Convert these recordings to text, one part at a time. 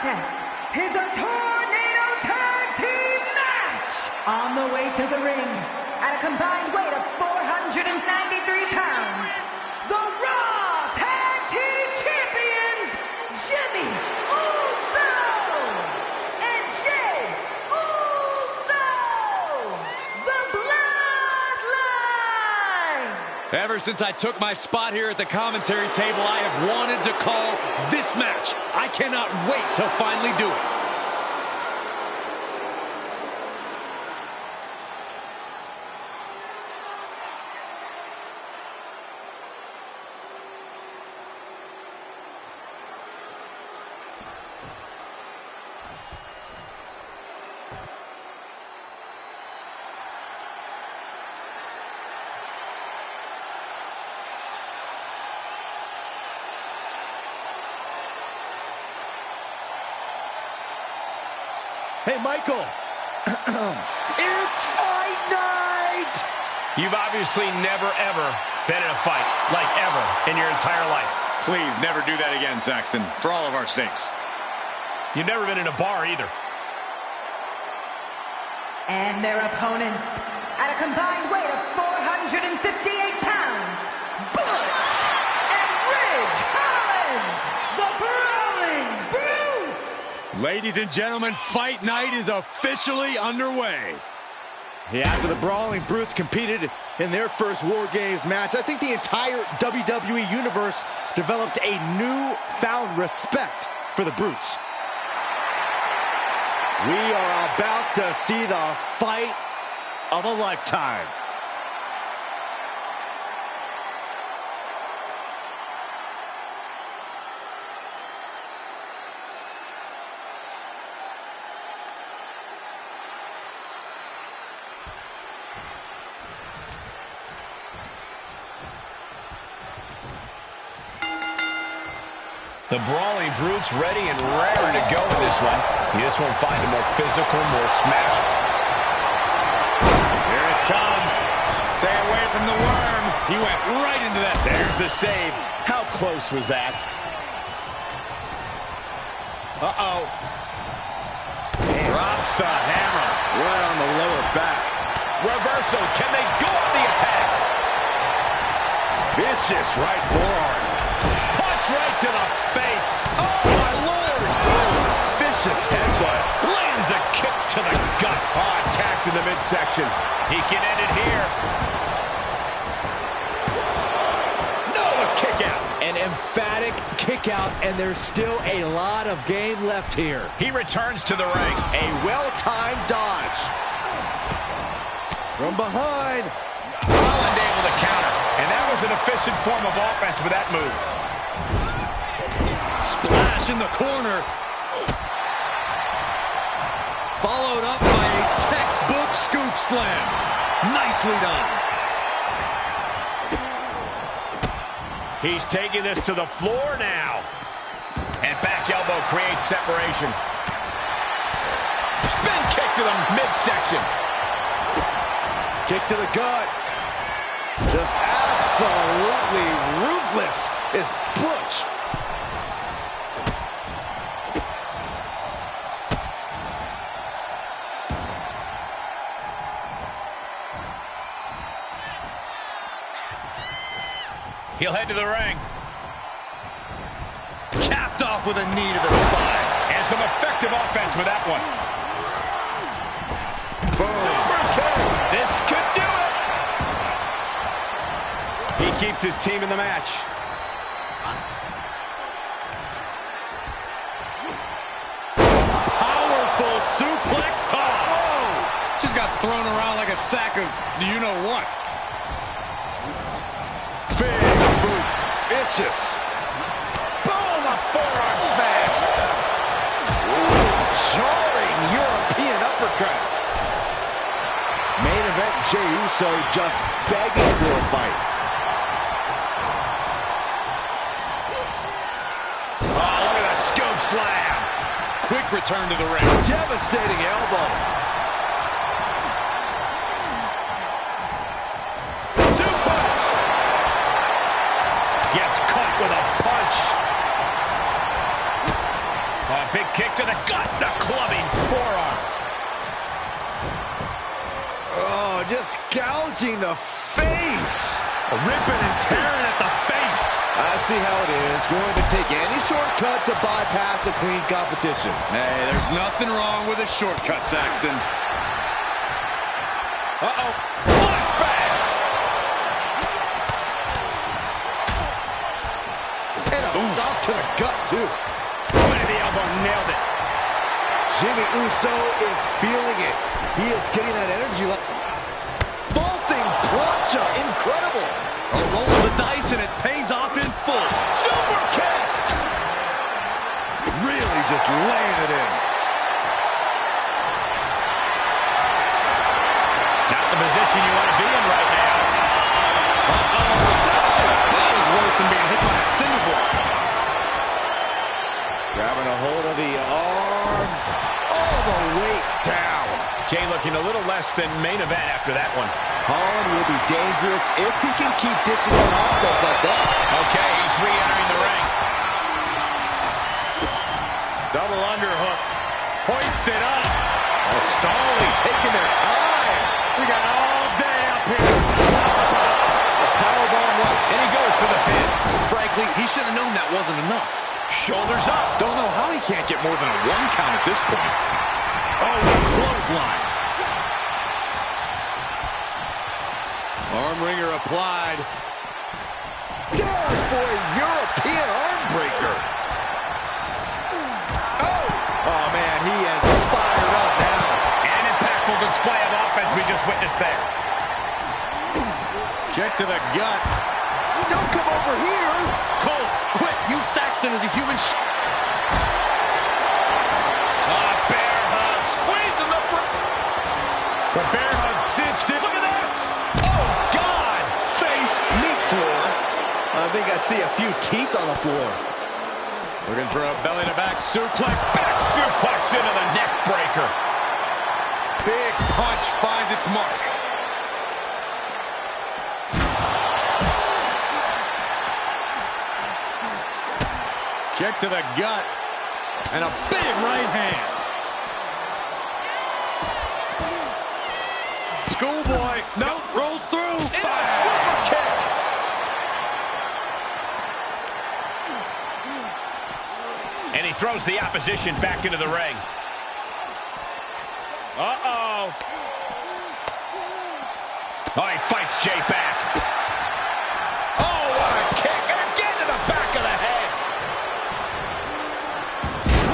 contest is a Tornado Tag Team match on the way to the ring at a combined weight of 493 pounds. The Raw Tag Team Champions, Jimmy Uso and Jey Uso, the Bloodline. Ever since I took my spot here at the commentary table, I have wanted to call this match. I cannot wait to finally do it. Hey, Michael. It's fight night! You've obviously never, ever been in a fight, like ever, in your entire life. Please never do that again, Saxton, for all of our sakes. You've never been in a bar either. And their opponents, at a combined weight of 458 pounds, Butch and Ridge Holland, the Brawling Brutes! Ladies and gentlemen, fight night is officially underway. Yeah, after the Brawling Brutes competed in their first War Games match, I think the entire WWE Universe developed a newfound respect for the Brutes. We are about to see the fight of a lifetime. The Brawling Brutes ready and raring to go in this one. This won't find a more physical, more smash. Here it comes. Stay away from the worm. He went right into that. There's the save. How close was that? Uh-oh. Drops the hammer. Right on the lower back. Reversal. Can they go on the attack? Vicious right forearm. Punch right to the face. Oh, my Lord. Vicious headbutt. Lands a kick to the gut. Oh, attacked in the midsection. He can end it here. No, a kick out. An emphatic kick out, and there's still a lot of game left here. He returns to the ring. A well-timed dodge. From behind. Holland able to counter. And that was an efficient form of offense with that move. Splash in the corner. Followed up by a textbook scoop slam. Nicely done. He's taking this to the floor now. And back elbow creates separation. Spin kick to the midsection. Kick to the gut. Just absolutely ruthless is Butch. He'll head to the ring. Capped off with a knee to the spine. And some effective offense with that one. Boom. This could do it. He keeps his team in the match. Powerful suplex toss. Oh, just got thrown around like a sack of you-know-what. Big boot. Vicious. Boom, a forearm smash. Jarring European uppercut. Main event Jey Uso just begging for a fight. Oh, look at the scoop slam. Quick return to the ring. Devastating elbow. Suplex. Gets caught with a punch. Oh, big kick to the gut, the clubbing forearm. Oh, just gouging the face. Ripping and tearing at the face. I see how it is. Going to take any shortcut to bypass a clean competition. Hey, there's nothing wrong with a shortcut, Saxton. Uh-oh. Flashback. And a stop to the gut, too. Point of the elbow, nailed it. Jimmy Uso is feeling it. He is getting that energy level. Vaulting plancha, incredible. A roll of the dice and it pays off in full. Super kick. Really just laying it in. Not the position you want to be in right now. That was worse than being hit by a cinder block. Grabbing a hold of the arm. All the weight down. Jay looking a little less than main event after that one. Holland will be dangerous if he can keep dishing on offense like that. Okay, he's re-entering the ring. Double underhook. Hoisted up. Oh, Stalling taking their time. We got all day up here. A powerbomb left. And he goes for the pin. Frankly, he should have known that wasn't enough. Shoulders up. Don't know how he can't get more than a 1 count at this point. Oh, clothesline. Arm wringer applied. Down for a European arm breaker. Oh, man, he is fired up now. An impactful display of offense we just witnessed there. Kick to the gut. Don't come over here. Cole, quick, use Saxton as a human Bear hug, squeezing the... The bear hug cinched it. Look at this. Oh, God. Face, meat floor. I think I see a few teeth on the floor. Looking for a belly to back suplex. Back suplex into the neck breaker. Big punch finds its mark. Kick to the gut. And a big right hand. Schoolboy. Nope, rolls through. Super kick. And he throws the opposition back into the ring. Uh-oh. Oh, he fights Jay back. Oh, what a kick. And again to the back of the head.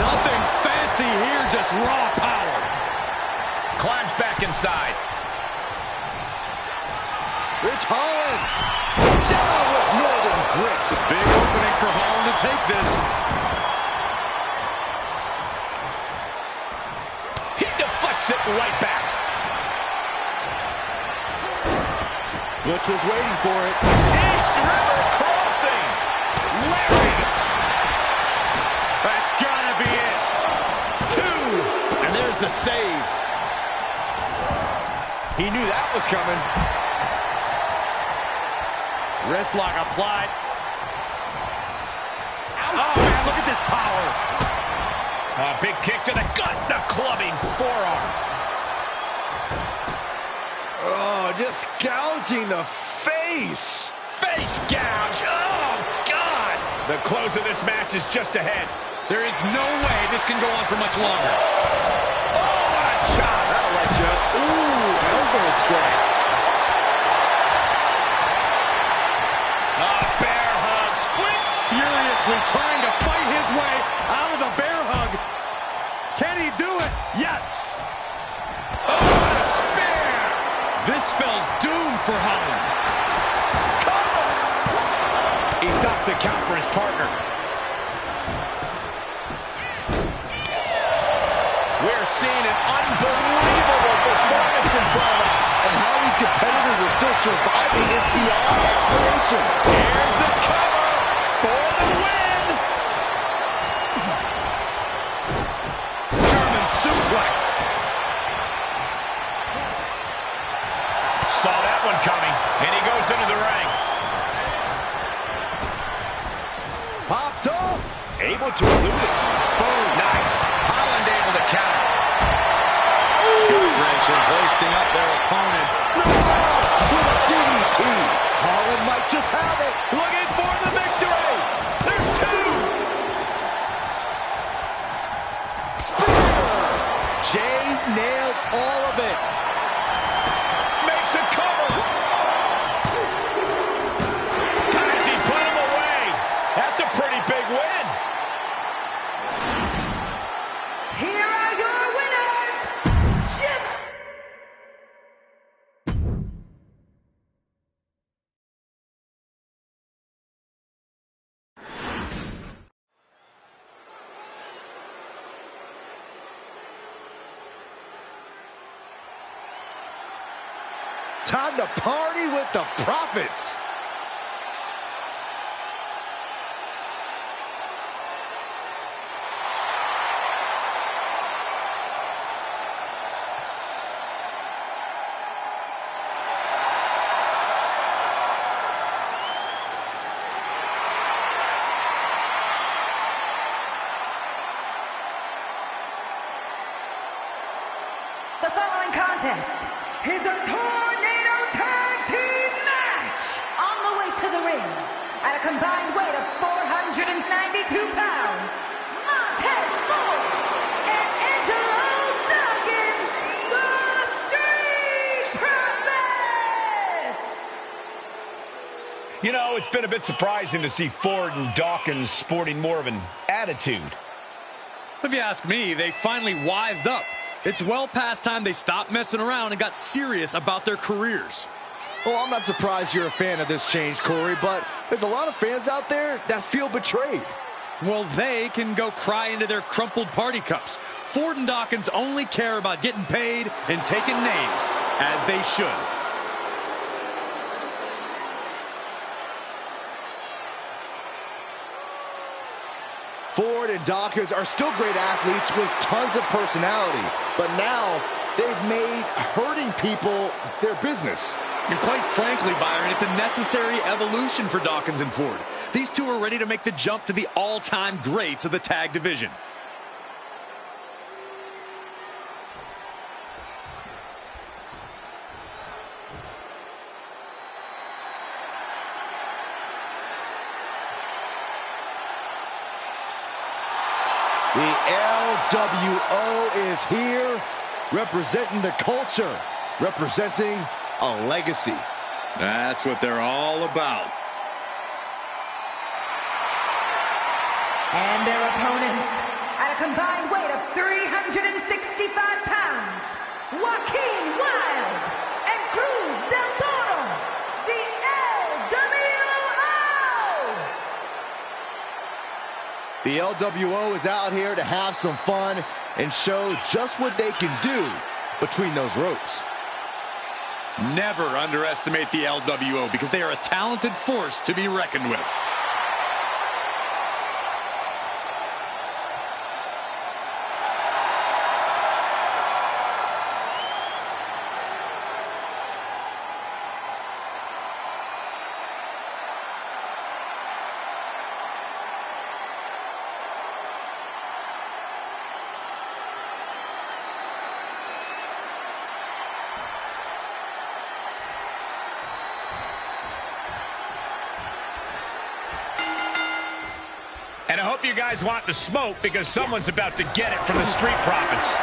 Nothing fancy here, just raw power. Climbs back inside. Rich Holland. Down with Northern Grit. Big opening for Holland to take this. He deflects it right back. Butch was waiting for it. East River crossing. Lariat. That's gotta be it. 2. And there's the save. He knew that was coming. Wrist lock applied. Oh, man, look at this power. A big kick to the gut. The clubbing forearm. Oh, just gouging the face. Face gouge. Oh, God. The close of this match is just ahead. There is no way this can go on for much longer. Oh, what a chop. That'll let you. Ooh, elbow strike. Bear hug. Squeak. Furiously trying to fight his way out of the bear hug. Can he do it? Yes. Oh, what a spear. This spells doom for Holland. He stops the count for his partner. We're seeing an unbelievable performance in front of us. And how these competitors are still surviving is beyond explanation. Here's the cover for the win. German suplex. Saw that one coming, and he goes into the ring. Popped off. Able to elude it. Boom. Nice. able to counter. Gut wrenching, hoisting up their opponent. With a DDT. Holland might just have it. Looking for the victory. There's two. Spear. Jay nailed all of it. Makes a cover. Guys, he put him away. That's a pretty big win. Here are your winners, Jim. Time to party with the Profits. The following contest is a Tornado Tag Team match on the way to the ring at a combined weight of 492 pounds. Montez Ford and Angelo Dawkins, the Street Profits. You know, it's been a bit surprising to see Ford and Dawkins sporting more of an attitude. If you ask me, they finally wised up. It's well past time they stopped messing around and got serious about their careers. Well, I'm not surprised you're a fan of this change, Corey, but there's a lot of fans out there that feel betrayed. Well, they can go cry into their crumpled party cups. Ford and Dawkins only care about getting paid and taking names, as they should. Ford and Dawkins are still great athletes with tons of personality, but now they've made hurting people their business. And quite frankly, Byron, it's a necessary evolution for Dawkins and Ford. These two are ready to make the jump to the all-time greats of the tag division. The LWO is here, representing the culture, representing a legacy. That's what they're all about. And their opponents, at a combined weight of 365 pounds, Joaquin Wilde and Cruz del Toro, the LWO! The LWO is out here to have some fun and show just what they can do between those ropes. Never underestimate the LWO because they are a talented force to be reckoned with. And I hope you guys want the smoke because someone's about to get it from the Street Profits.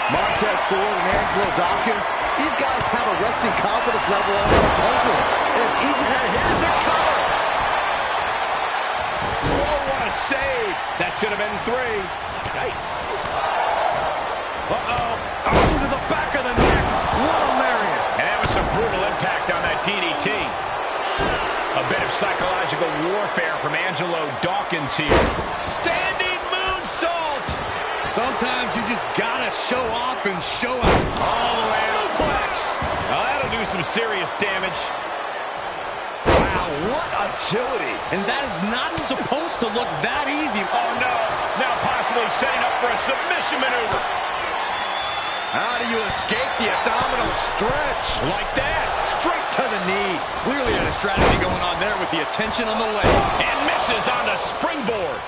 Montez Ford and Angelo Dawkins, these guys have a resting confidence level of 100, and it's easy to... Here's a cover. Oh, what a save. That should have been 3. Yikes. Uh-oh. Oh, to the back of the neck. What a lariat. And that was some brutal impact on that DDT. A bit of psychological warfare from Angelo Dawkins here. Standing moonsault. Sometimes you just gotta show off and show out. All the way suplex. Now that'll do some serious damage. Wow, what agility. And that is not supposed to look that easy. Oh, no. Now possibly setting up for a submission maneuver. How do you escape the abdominal stretch? Like that. Straight to the knee. Clearly had a strategy going on there with the attention on the leg. And misses on the springboard.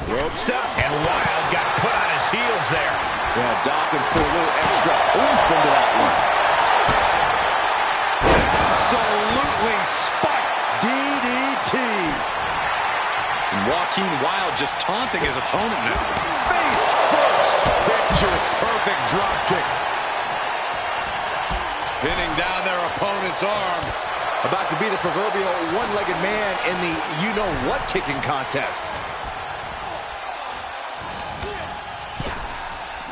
Rope step. And Wild got put on his heels there. Yeah, Dawkins put a little extra oomph into that one. Absolutely spiked. DDT. And Joaquin Wild just taunting his opponent now. Face first. Picture perfect drop kick. Pinning down their opponent's arm. About to be the proverbial one-legged man in the you-know-what kicking contest.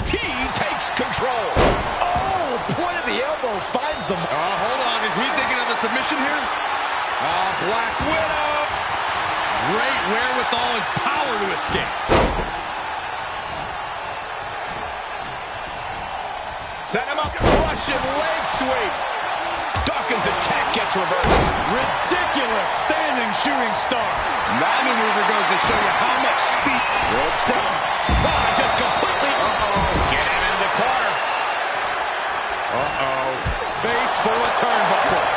He takes control. Oh, point of the elbow finds them. Hold on. Is he thinking of a submission here? Black Widow. Great wherewithal and power to escape. Set him up. Russian leg sweep. Dawkins' attack gets reversed. Ridiculous standing shooting star. That maneuver goes to show you how much speed. Rope step. Just completely. Get him into the corner. Face full of turnbuckle.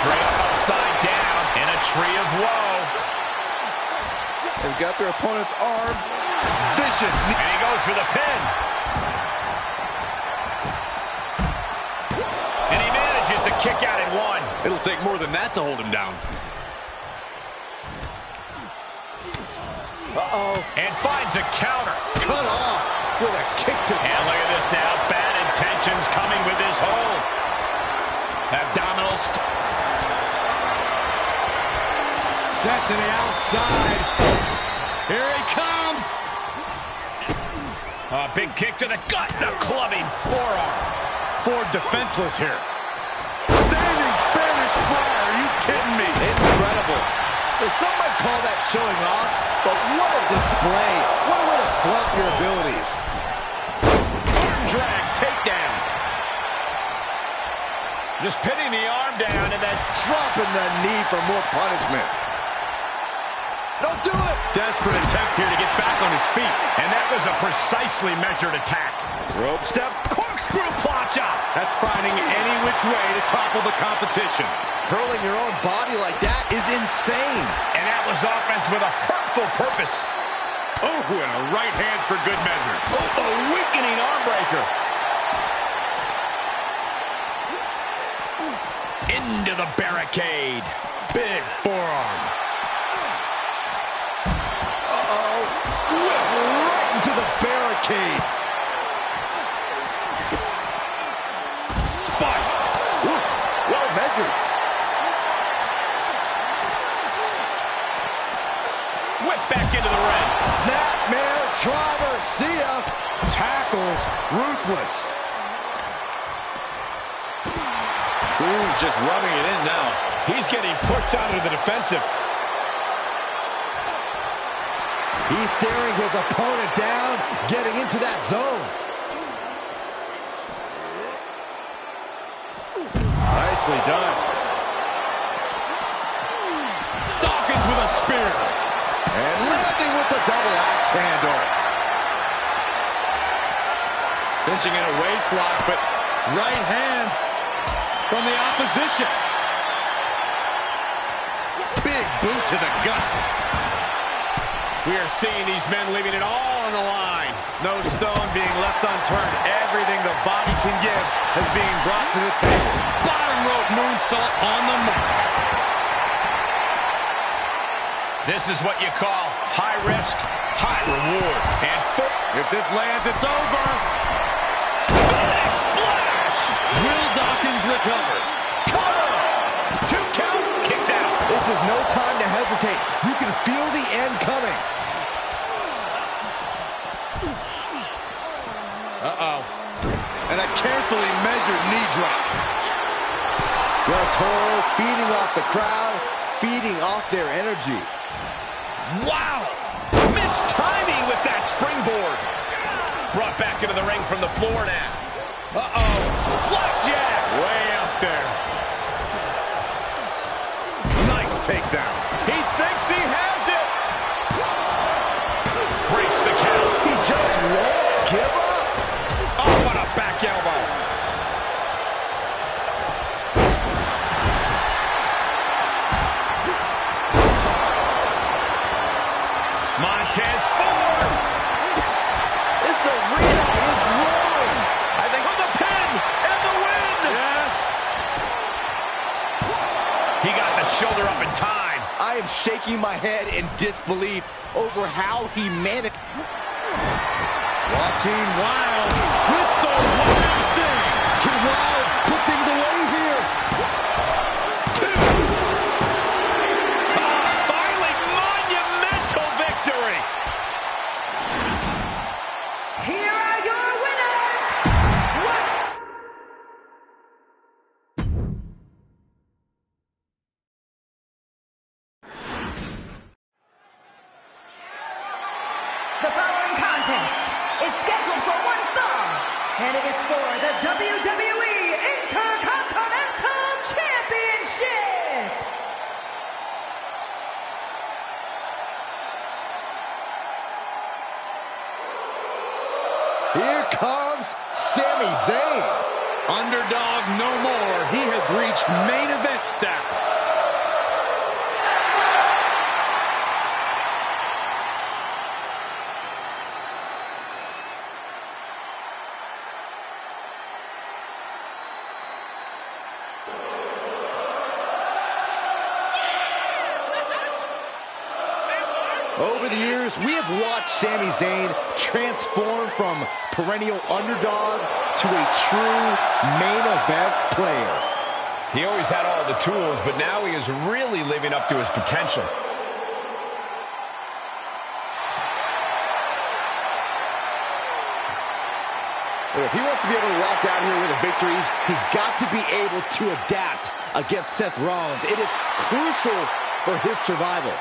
Draped upside down in a tree of woe. They've got their opponent's arm. Vicious knee. And he goes for the pin. And he manages to kick out at one. It'll take more than that to hold him down. And finds a counter. Cut off with a kick to... And look at this now. Bad intentions coming with his hold. Abdominals. Set to the outside. Here he comes. A big kick to the gut and a clubbing forearm. Ford defenseless here. Standing Spanish fly. Are you kidding me? Incredible. Some might call that showing off, but what a display. What a way to flaunt your abilities. Arm drag takedown. Just pinning the arm down and then Dropping the knee for more punishment. Don't do it. desperate attempt here to get back on his feet. And that was a precisely measured attack. Rope step. Corkscrew plot chop. That's finding any which way to topple the competition. Hurling your own body like that is insane. And that was offense with a hurtful purpose. Oh, and a right hand for good measure. Oh, a weakening arm breaker. Into the barricade. Big forearm. Whip right into the barricade. Spiked. Ooh, well measured. Whip back into the ring. Snapmare driver. See ya. Tackles ruthless. Cruz just rubbing it in now. He's getting pushed out into the defensive. He's staring his opponent down, getting into that zone. Nicely done. Dawkins with a spear. And landing with the double axe handle. Cinching in a waist lock, but right hands from the opposition. Big boot to the guts. We are seeing these men leaving it all on the line. No stone being left unturned. Everything the body can give is being brought to the table. Bottom rope moonsault on the mark. This is what you call high risk, high reward. And If this lands, it's over. big splash. Will Dawkins recover? Cover. 2 count. Kicks out. This is no time to hesitate. You can feel the end coming. And a carefully measured knee drop. Del Toro feeding off the crowd, feeding off their energy. Wow. Missed timing with that springboard. Brought back into the ring from the floor now. Flapjack. Way up there. Nice takedown. He thinks he has it. Breaks the count. He just won't give up. Oh, what a back elbow. am shaking my head in disbelief over how he managed. Joaquin Wilde with the Wild Thing. Can Wilde put things away here? Finally, monumental victory. Here are your winners. The following contest is scheduled for one fall, and it is for the WWE Intercontinental Championship. Here comes Sami Zayn. Underdog no more. He has reached main event status. Over the years, we have watched Sami Zayn transform from perennial underdog to a true main event player. He always had all the tools, but now he is really living up to his potential. If he wants to be able to walk out here with a victory, he's got to be able to adapt against Seth Rollins. It is crucial for his survival.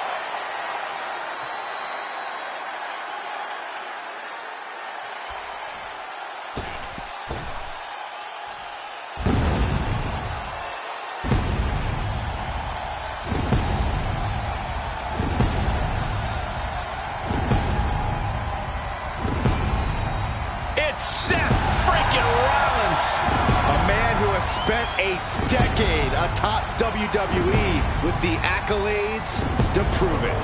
Spent a decade atop WWE with the accolades to prove it.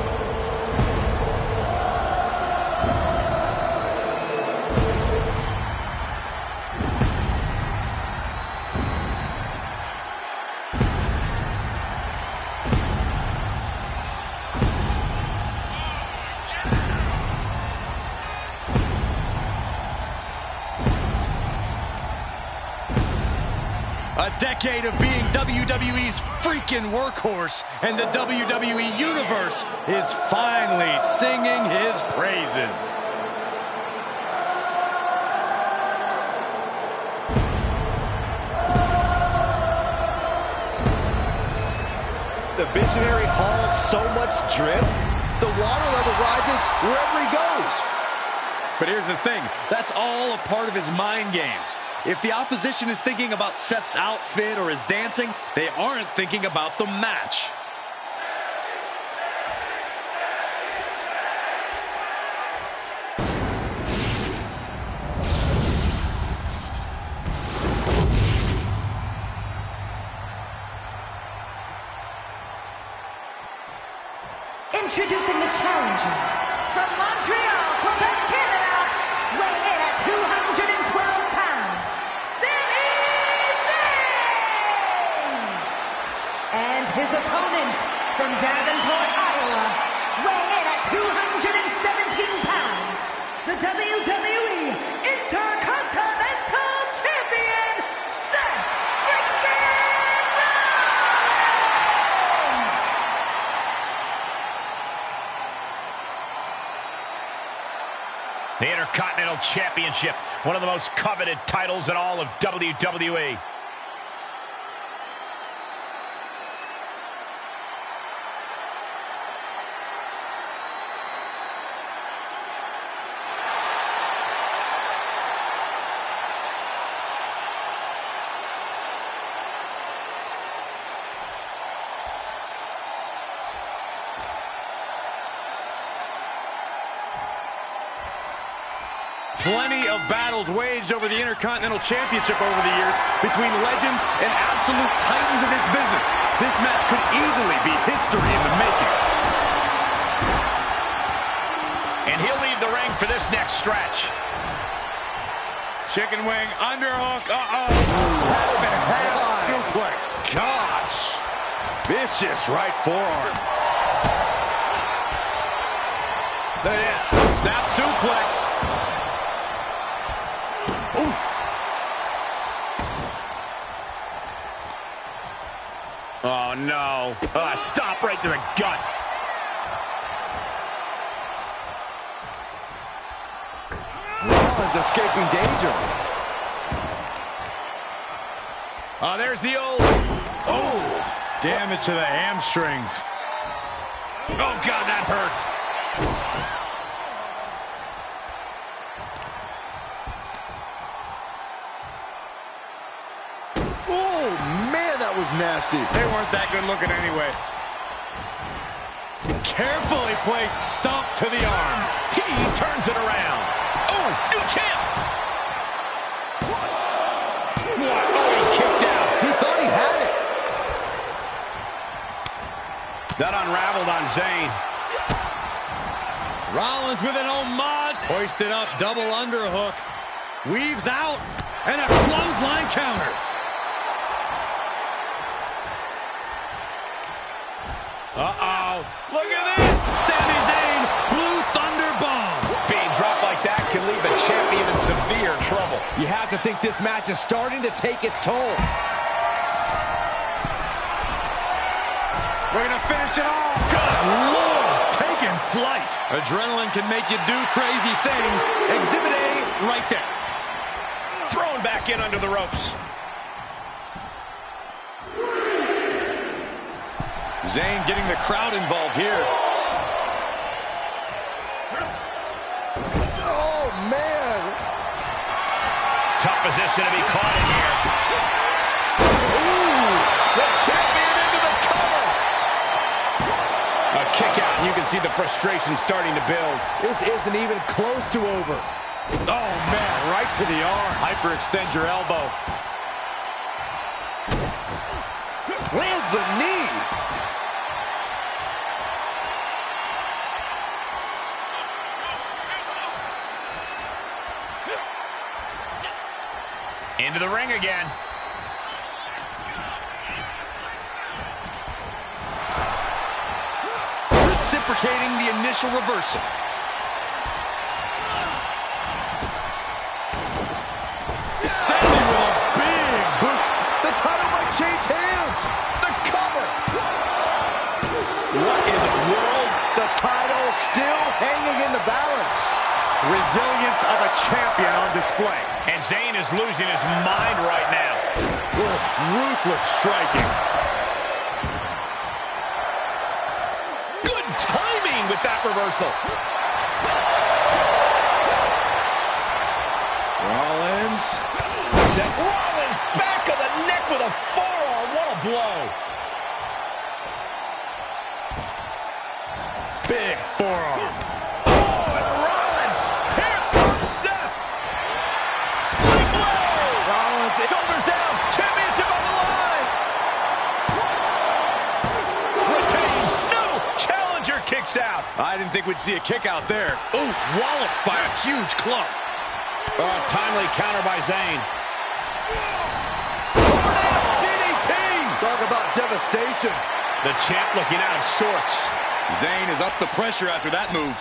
A decade of being WWE's freaking workhorse, and the WWE Universe is finally singing his praises. The visionary hauls so much drip, the water level rises wherever he goes. But here's the thing, that's all a part of his mind games. If the opposition is thinking about Seth's outfit or his dancing, they aren't thinking about the match. Introducing the challenger from Montreal, Quebec, Canada, weighing in at 212 pounds, Sami Zayn! And his opponent from Davenport, Iowa, weighing in at 217 pounds, the WWE Intercontinental Champion, Seth freaking Rollins! The Intercontinental Championship, one of the most coveted titles in all of WWE. Plenty of battles waged over the Intercontinental Championship over the years between legends and absolute titans of this business. This match could easily be history in the making. And he'll leave the ring for this next stretch. Chicken wing, underhook, half suplex. Gosh, vicious right forearm. There it is. Snap suplex. Oof. Oh, no. Stop right to the gut. Rollins escaping danger. Oh, there's the old... Oh! Damage to the hamstrings. Oh, God, that hurt. Oh, man, that was nasty. They weren't that good looking anyway. Carefully placed stomp to the arm. He turns it around. Oh, new champ. What? Oh, he kicked out. He thought he had it. That unraveled on Zayn. Rollins with an homage. Hoisted up, double underhook. Weaves out, and a clothesline counter. Uh-oh. Look at this. Sami Zayn, Blue Thunder Bomb. Being dropped like that can leave the champion in severe trouble. You have to think this match is starting to take its toll. We're going to finish it off. Good Lord, taking flight. Adrenaline can make you do crazy things. Exhibit A right there. Thrown back in under the ropes. Zayn getting the crowd involved here. Oh, man. Tough position to be caught in here. Ooh, the champion into the cover. A kick out, and you can see the frustration starting to build. This isn't even close to over. Oh, man, right to the arm. Hyperextend your elbow. Lands a knee. Into the ring again. Reciprocating the initial reversal. Sami with a big boot. The title might change hands. The cover. What in the world? The title still hanging in the balance. Resilience of a champion on display. And Zayn is losing his mind right now. Ruthless striking. Good timing with that reversal. Rollins. Seth Rollins back of the neck with a forearm. What a blow. Big forearm. Oh, and Rollins. Here comes Seth. Sling blow. Rollins, shoulders down. Championship on the line. Retains. No. Challenger kicks out. I didn't think we'd see a kick out there. Ooh, walloped by a huge club. Timely counter by Zayn. DDT. Talk about devastation. The champ looking out of sorts. Zayn is up the pressure after that move.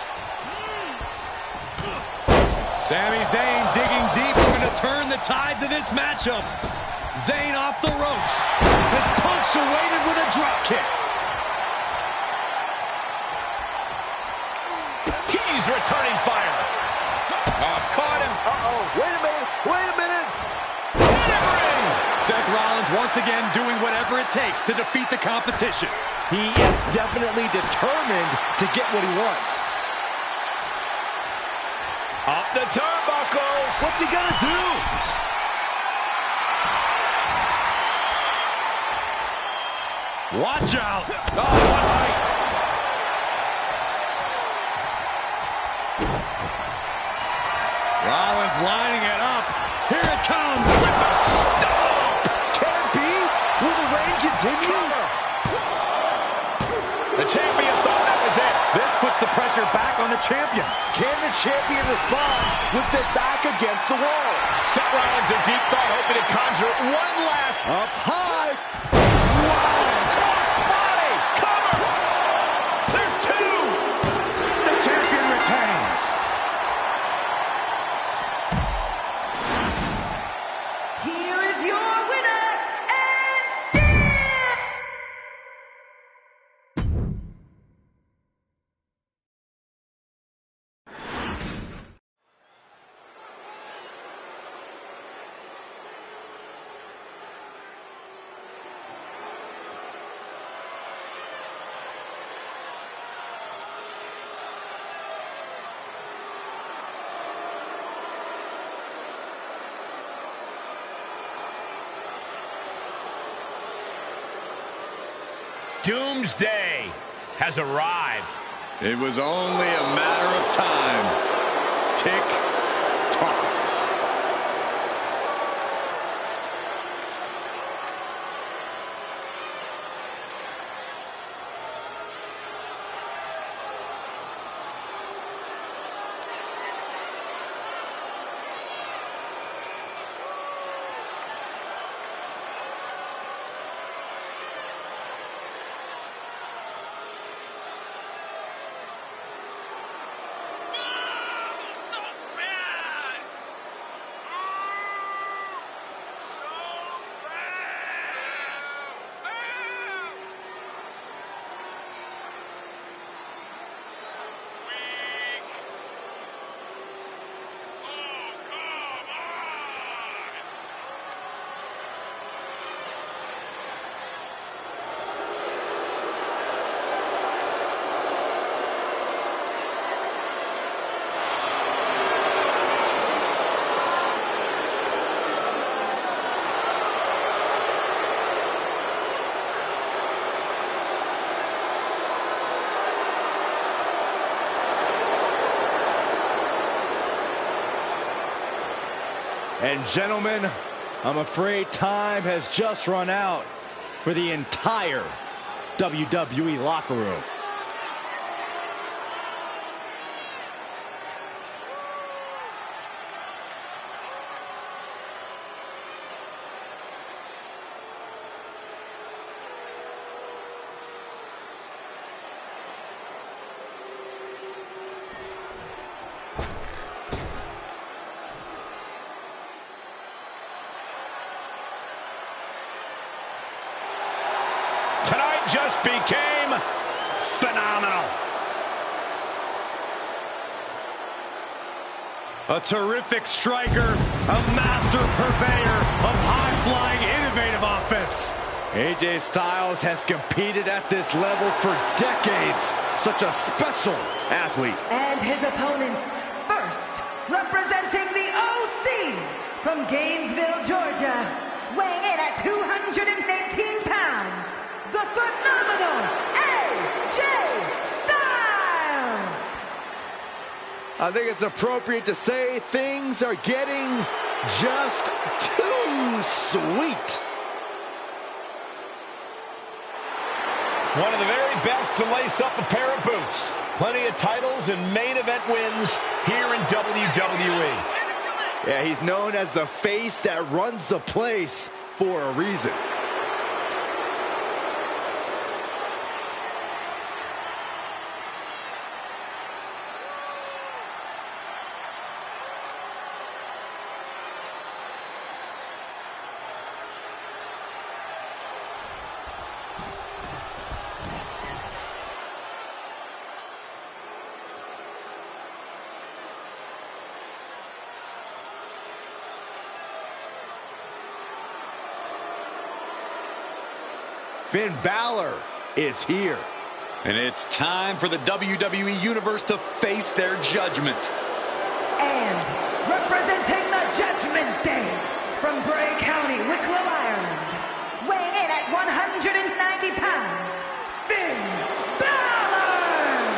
Sami Zayn digging deep. We're going to turn the tides of this matchup. Zayn off the ropes. And punctuated with a drop kick. He's returning fire. Caught him. Uh-oh. Wait a minute. Wait a minute. Seth Rollins once again doing whatever it takes to defeat the competition. He is definitely determined to get what he wants. Up the turnbuckles. What's he gonna do? Watch out. Oh, what height. Rollins lining it up. Here it comes. With the stomp. Can it be? Will the reign continue? The champion thought that was it. This puts the pressure back on the champion. Can the champion respond with their back against the wall? Seth Rollins in deep thought, hoping to conjure one last. Up high. Cross body. Cover. There's two. The champion retains. here is your winner, and still... Doomsday has arrived. It was only a matter of time. Tick-tock. And gentlemen, I'm afraid time has just run out for the entire WWE locker room. Tonight just became phenomenal. A terrific striker, a master purveyor of high-flying, innovative offense. AJ Styles has competed at this level for decades. Such a special athlete. And his opponents, first, representing the OC from Gainesville, Georgia, weighing in at 218 pounds, the phenomenal AJ Styles! I think it's appropriate to say things are getting just too sweet. One of the very best to lace up a pair of boots. Plenty of titles and main event wins here in WWE. Yeah, he's known as the face that runs the place for a reason. Finn Balor is here. And it's time for the WWE Universe to face their judgment. And representing the Judgment Day from Bray County, Wicklow, Ireland, weighing in at 190 pounds, Finn Balor!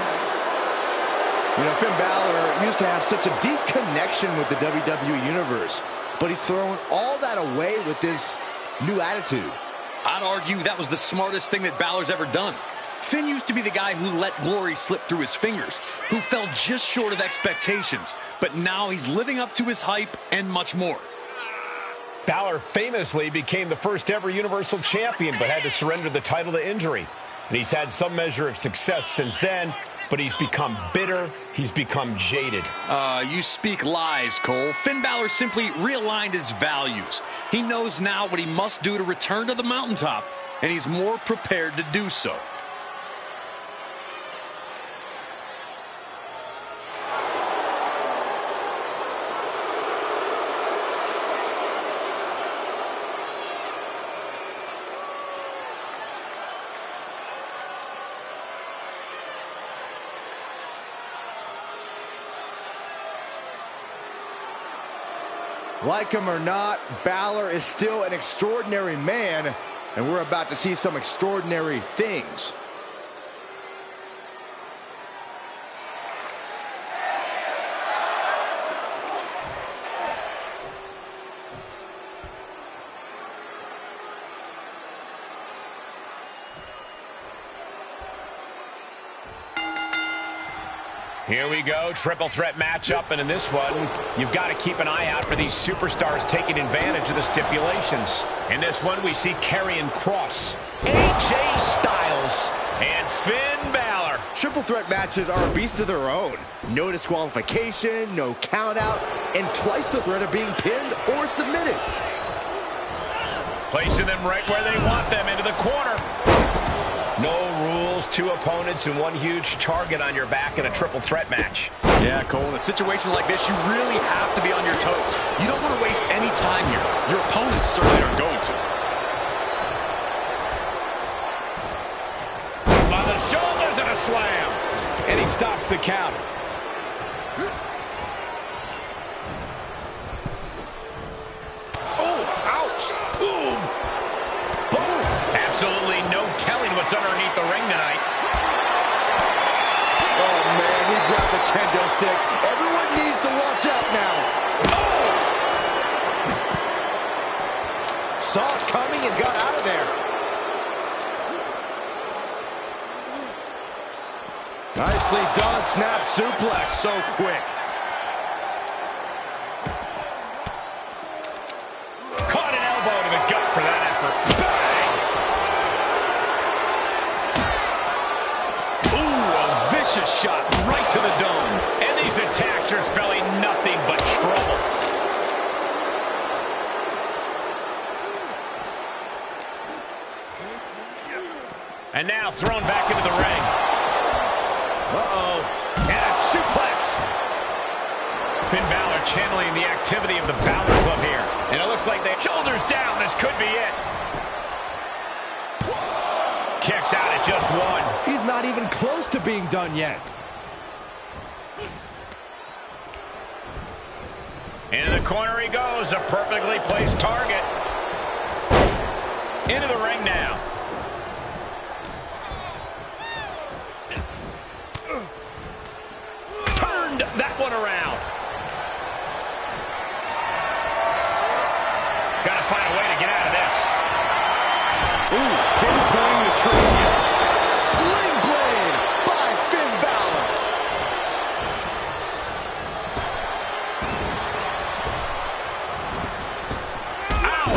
You know, Finn Balor used to have such a deep connection with the WWE Universe, but he's thrown all that away with this new attitude. I'd argue that was the smartest thing that Balor's ever done. Finn used to be the guy who let glory slip through his fingers, who fell just short of expectations, but now he's living up to his hype and much more. Balor famously became the first ever Universal Champion, but had to surrender the title to injury. And he's had some measure of success since then, but he's become bitter. He's become jaded. You speak lies, Cole. Finn Balor simply realigned his values. He knows now what he must do to return to the mountaintop, and he's more prepared to do so. Like him or not, Balor is still an extraordinary man, and we're about to see some extraordinary things. Here we go, triple threat matchup, and in this one, you've got to keep an eye out for these superstars taking advantage of the stipulations. In this one, we see Karrion Kross, AJ Styles, and Finn Balor. Triple threat matches are a beast of their own. No disqualification, no count out, and twice the threat of being pinned or submitted. Placing them right where they want them, into the corner. No rules, two opponents, and one huge target on your back in a triple threat match. Yeah, Cole, in a situation like this, you really have to be on your toes. You don't want to waste any time here. Your opponents certainly aren't going to. On the shoulders and a slam. And he stops the count. Oh, ouch! Boom! Boom! Absolutely no telling what's underneath the ring tonight. Oh, man, he grabbed the kendo stick. Everyone needs to watch out now. Oh! Saw it coming and got out of there. Nicely done, snap suplex, so quick. Caught an elbow to the gut for that effort. Bang! Ooh, a vicious shot right to the dome. And these attacks are spelling nothing but trouble. And now thrown back into the ring. Uh-oh. And a suplex. Finn Balor channeling the activity of the Balor Club here. And it looks like they shoulders down. This could be it. Kicks out at just one. He's not even close to being done yet. Into the corner he goes. A perfectly placed target. Into the ring now. Turned that one around. Gotta find a way to get out of this. Ooh, pinpointing the tree. Sling blade by Finn Balor. Ow!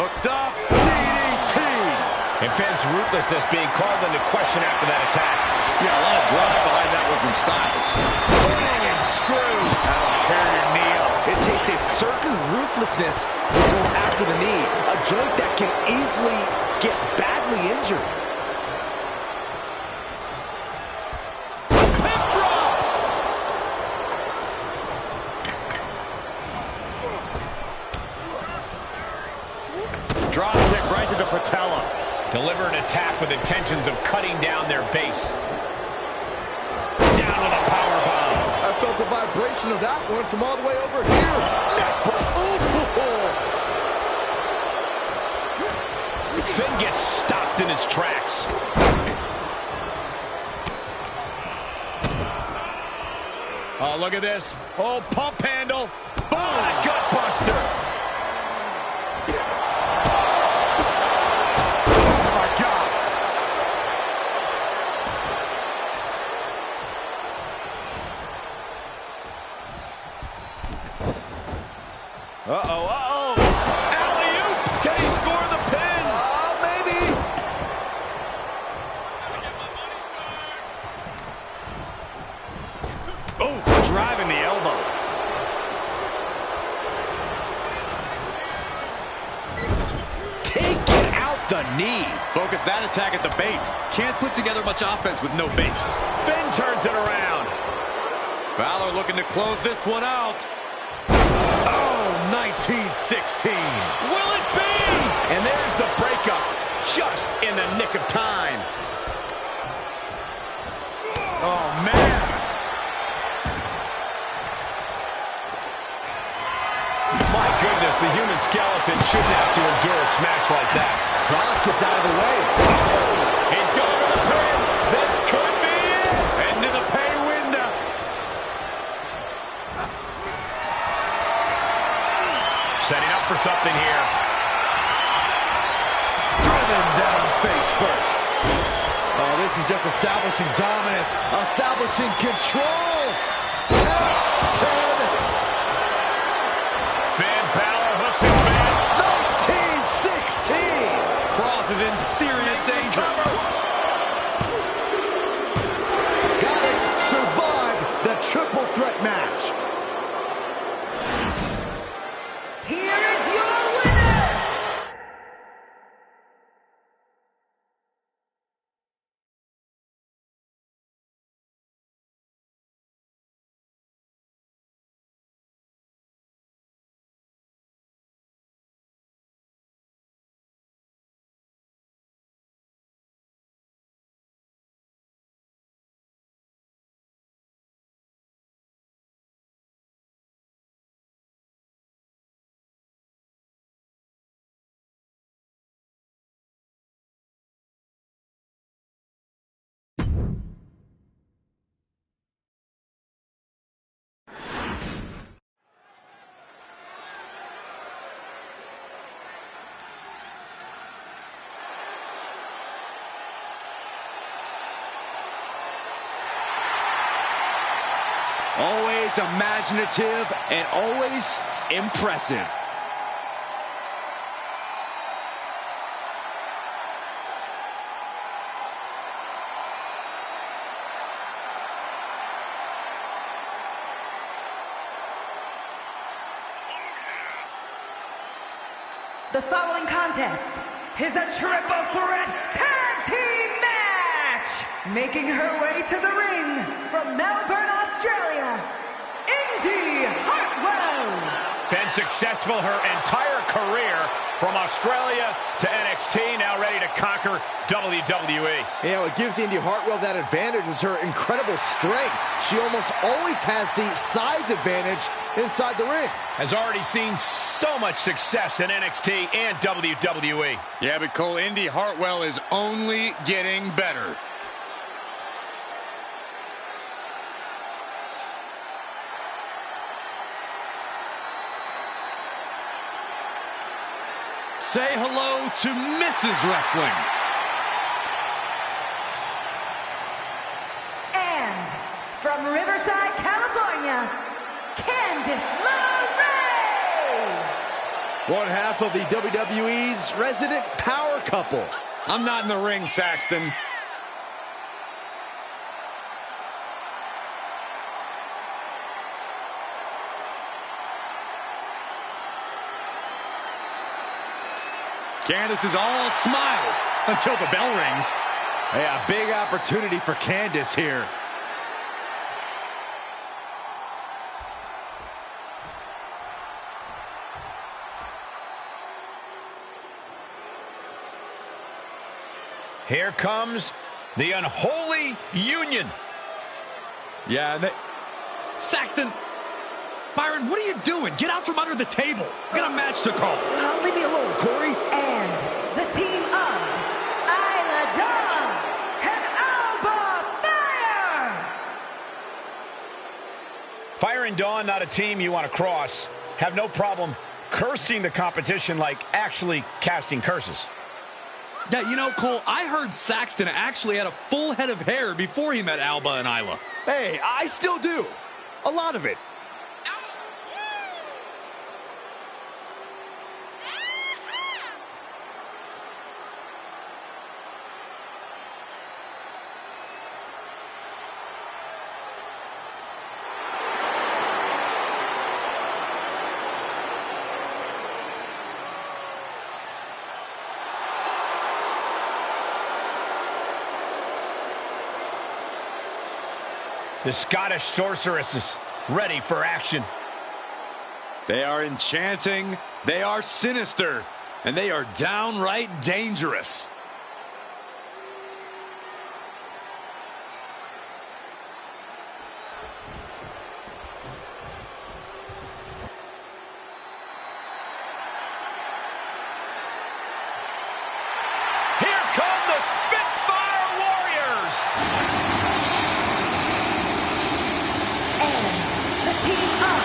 Hooked up. DDT. And Finn's ruthlessness being called into question after that attack. Yeah, a lot of drive behind that one from Styles. Bang and screw. That'll tear your knee up. It takes a certain ruthlessness to go after the knee. A joint that can easily get badly injured. Pin drop. Drop kick right to the patella. Deliver an attack with intentions of cutting down their base. Down with a power bomb. I felt the vibration of that one from all the way over here. Finn gets stopped in his tracks. Oh, look at this. Oh, pump handle. Oh, a gut buster. Oh my God. Uh-oh, uh-oh. Alley-oop. Can he score the pin? Maybe. the knee. Focus that attack at the base. Can't put together much offense with no base. Finn turns it around. Balor looking to close this one out. Oh, 1916. Will it be? And there's the breakup, just in the nick of time. Oh, man. My goodness, the human skeleton shouldn't have to endure a smash like that. Cross gets out of the way. He's going to the pin. This could be it. Into the pay window. Setting up for something here. Driven down face first. Oh, this is just establishing dominance, establishing control. F10. Finn Balor hooks his man. 1916. Cross is in serious danger. Got it. Survived the triple threat match. Here is your winner! Always imaginative and always impressive. The following contest is a triple threat tag team match! Making her way to the ring from Melbourne, Australia, Indy Hartwell! Been successful her entire career from Australia to NXT, now ready to conquer WWE. Yeah, what gives Indy Hartwell that advantage is her incredible strength. She almost always has the size advantage inside the ring. Has already seen so much success in NXT and WWE. Yeah, but Cole, Indy Hartwell is only getting better. Say hello to Mrs. Wrestling. And from Riverside, California, Candice LeRae! One half of the WWE's resident power couple. I'm not in the ring, Saxton. Candice is all smiles until the bell rings. Yeah, big opportunity for Candice here. Here comes the unholy union. Yeah, and Saxton, Byron, what are you doing? Get out from under the table. We got a match to call. Leave me alone, Corey. And the team of Isla Dawn and Alba Fire! Fire and Dawn, not a team you want to cross. Have no problem cursing the competition like actually casting curses. Yeah, you know, Cole, I heard Saxton actually had a full head of hair before he met Alba and Isla. Hey, I still do. A lot of it. The Scottish sorceress is ready for action. They are enchanting, they are sinister, and they are downright dangerous. Here come the Spitfire Warriors! And the team of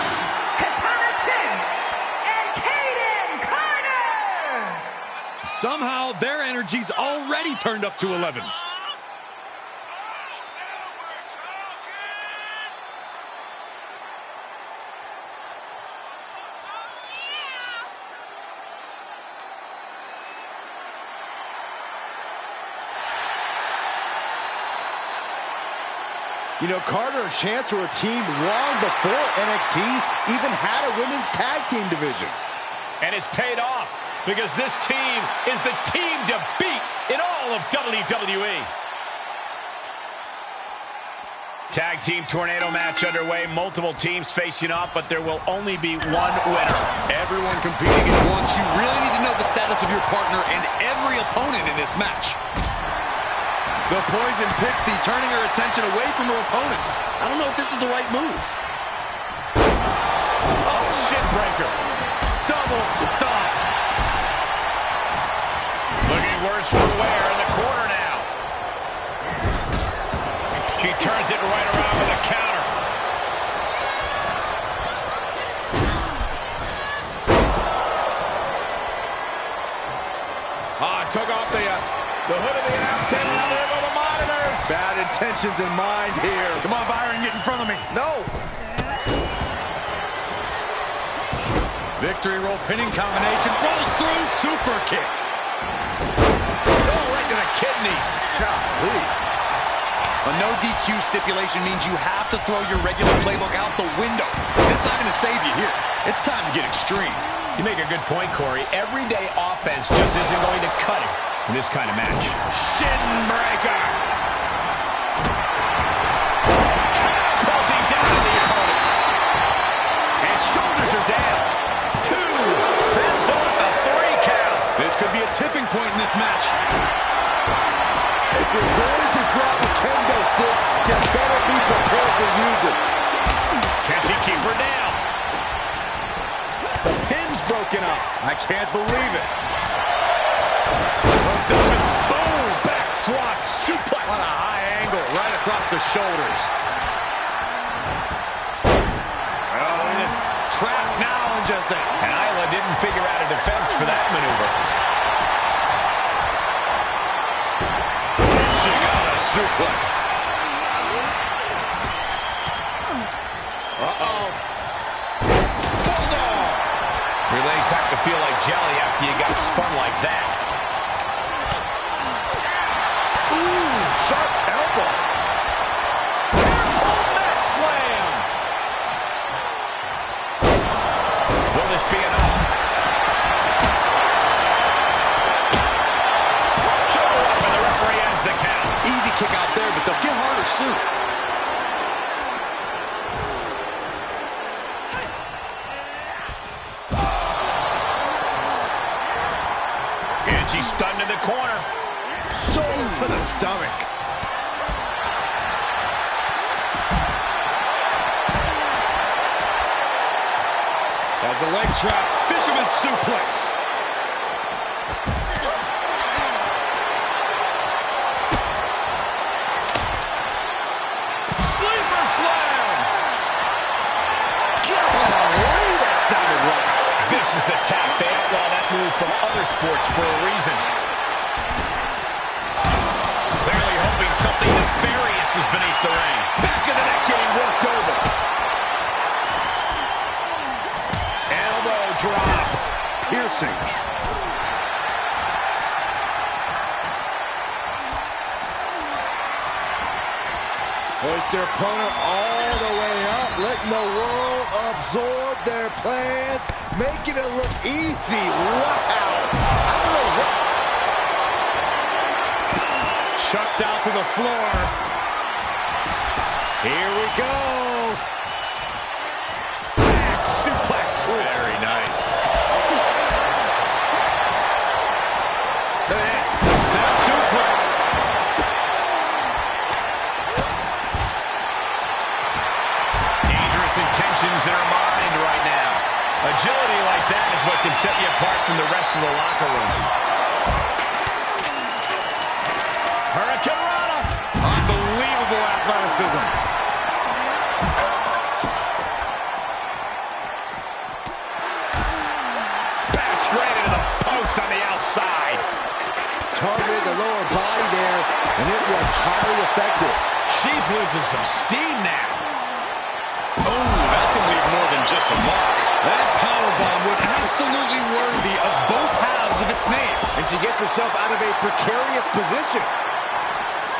Katana Chance and Kaden Carter! Somehow, their energy's already turned up to 11. You know, Carter and Chance were a team long before NXT even had a women's tag team division. And it's paid off because this team is the team to beat in all of WWE. Tag team tornado match underway. Multiple teams facing off, but there will only be one winner. Everyone competing at once. You really need to know the status of your partner and every opponent in this match. The Poison Pixie turning her attention away from her opponent. I don't know if this is the right move. Oh, shin breaker. Double stop. Looking worse for wear in the corner now. She turns it right around with a counter. Took off the hood of the ass tail out there by the monitors. Bad intentions in mind here. Come on, Byron, get in front of me. No. Victory roll pinning combination. Rolls through. Super kick. Oh, right to the kidneys. Golly. A no DQ stipulation means you have to throw your regular playbook out the window. It's not going to save you here. It's time to get extreme. You make a good point, Corey. Everyday offense just isn't going to cut it in this kind of match. Shin breaker. Catapulting down on the opponent. And shoulders are down. 2. Sends off a 3 count. This could be a tipping point in this match. If you're going to grab a kendo stick, you better be prepared to use it. Can she keep her down? The pin's broken up. I can't believe it. Boom! Backdrop suplex. On a high angle, right across the shoulders. Oh, he is trapped now and just a... And Isla didn't figure out a defense for that maneuver. She got a suplex. Uh-oh. Bulldog. Your legs have to feel like jelly after you got spun like that. Ooh, sharp elbow. Pull that slam. Will this be enough? Shoulder up and the referee ends the count. Easy kick out there, but they'll get harder soon. And she's stunned in the corner. Shoulder to the stomach. As the leg trap, fisherman suplex. Sleeper slam. Golly, that sounded rough. Vicious attack. They outlaw that move from other sports for a reason. Clearly hoping something nefarious is beneath the ring. Back of the neck getting worked over. Elbow drop. Piercing. Hoist their opponent all the way up, letting the world absorb their plans, making it look easy. Wow. I don't know what. Chucked out to the floor. Here we go. Back suplex. Very nice. Look at this. Snap suplex. Dangerous intentions in her mind right now. Agility like that is what can set you apart from the rest of the locker room. Hurricane Rana. Unbelievable athleticism. Back straight into the post on the outside. Targeted the lower body there, and it was highly effective. She's losing some steam now. Oh, that's going to leave more than just a mark. That powerbomb was absolutely worthy of both halves of its name. And she gets herself out of a precarious position.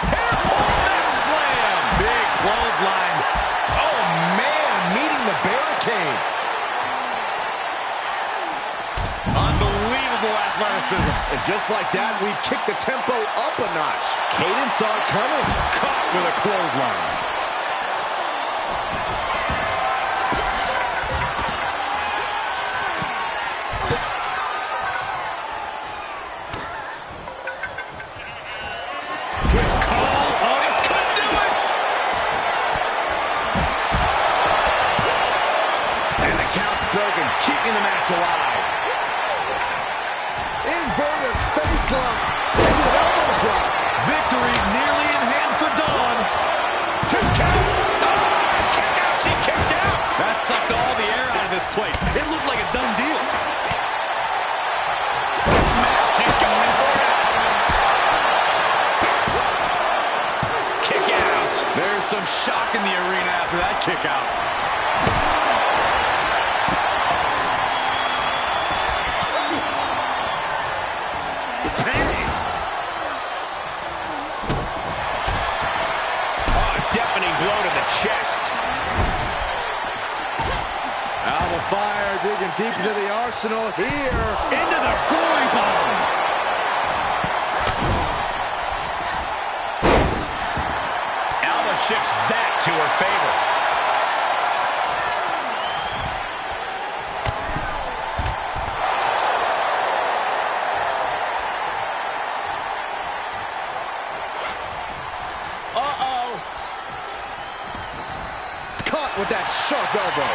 Hairpole neck slam. Big clothesline. Oh, man, meeting the barricade. Unbelievable athleticism. And just like that, we've kicked the tempo up a notch. Kaden saw it coming. Caught with a clothesline. Broken, keeping the match alive. Inverted face lock into an elbow drop. Victory nearly in hand for Dawn. 2 count. Oh, kick out. She kicked out. That sucked all the air out of this place. It looked like a done deal. She's going for it. Kick out. There's some shock in the arena after that kick out. Blow to the chest. Alba Fire digging deep into the arsenal here. Into the gory bomb. Alba shifts that to her favor. With that sharp elbow.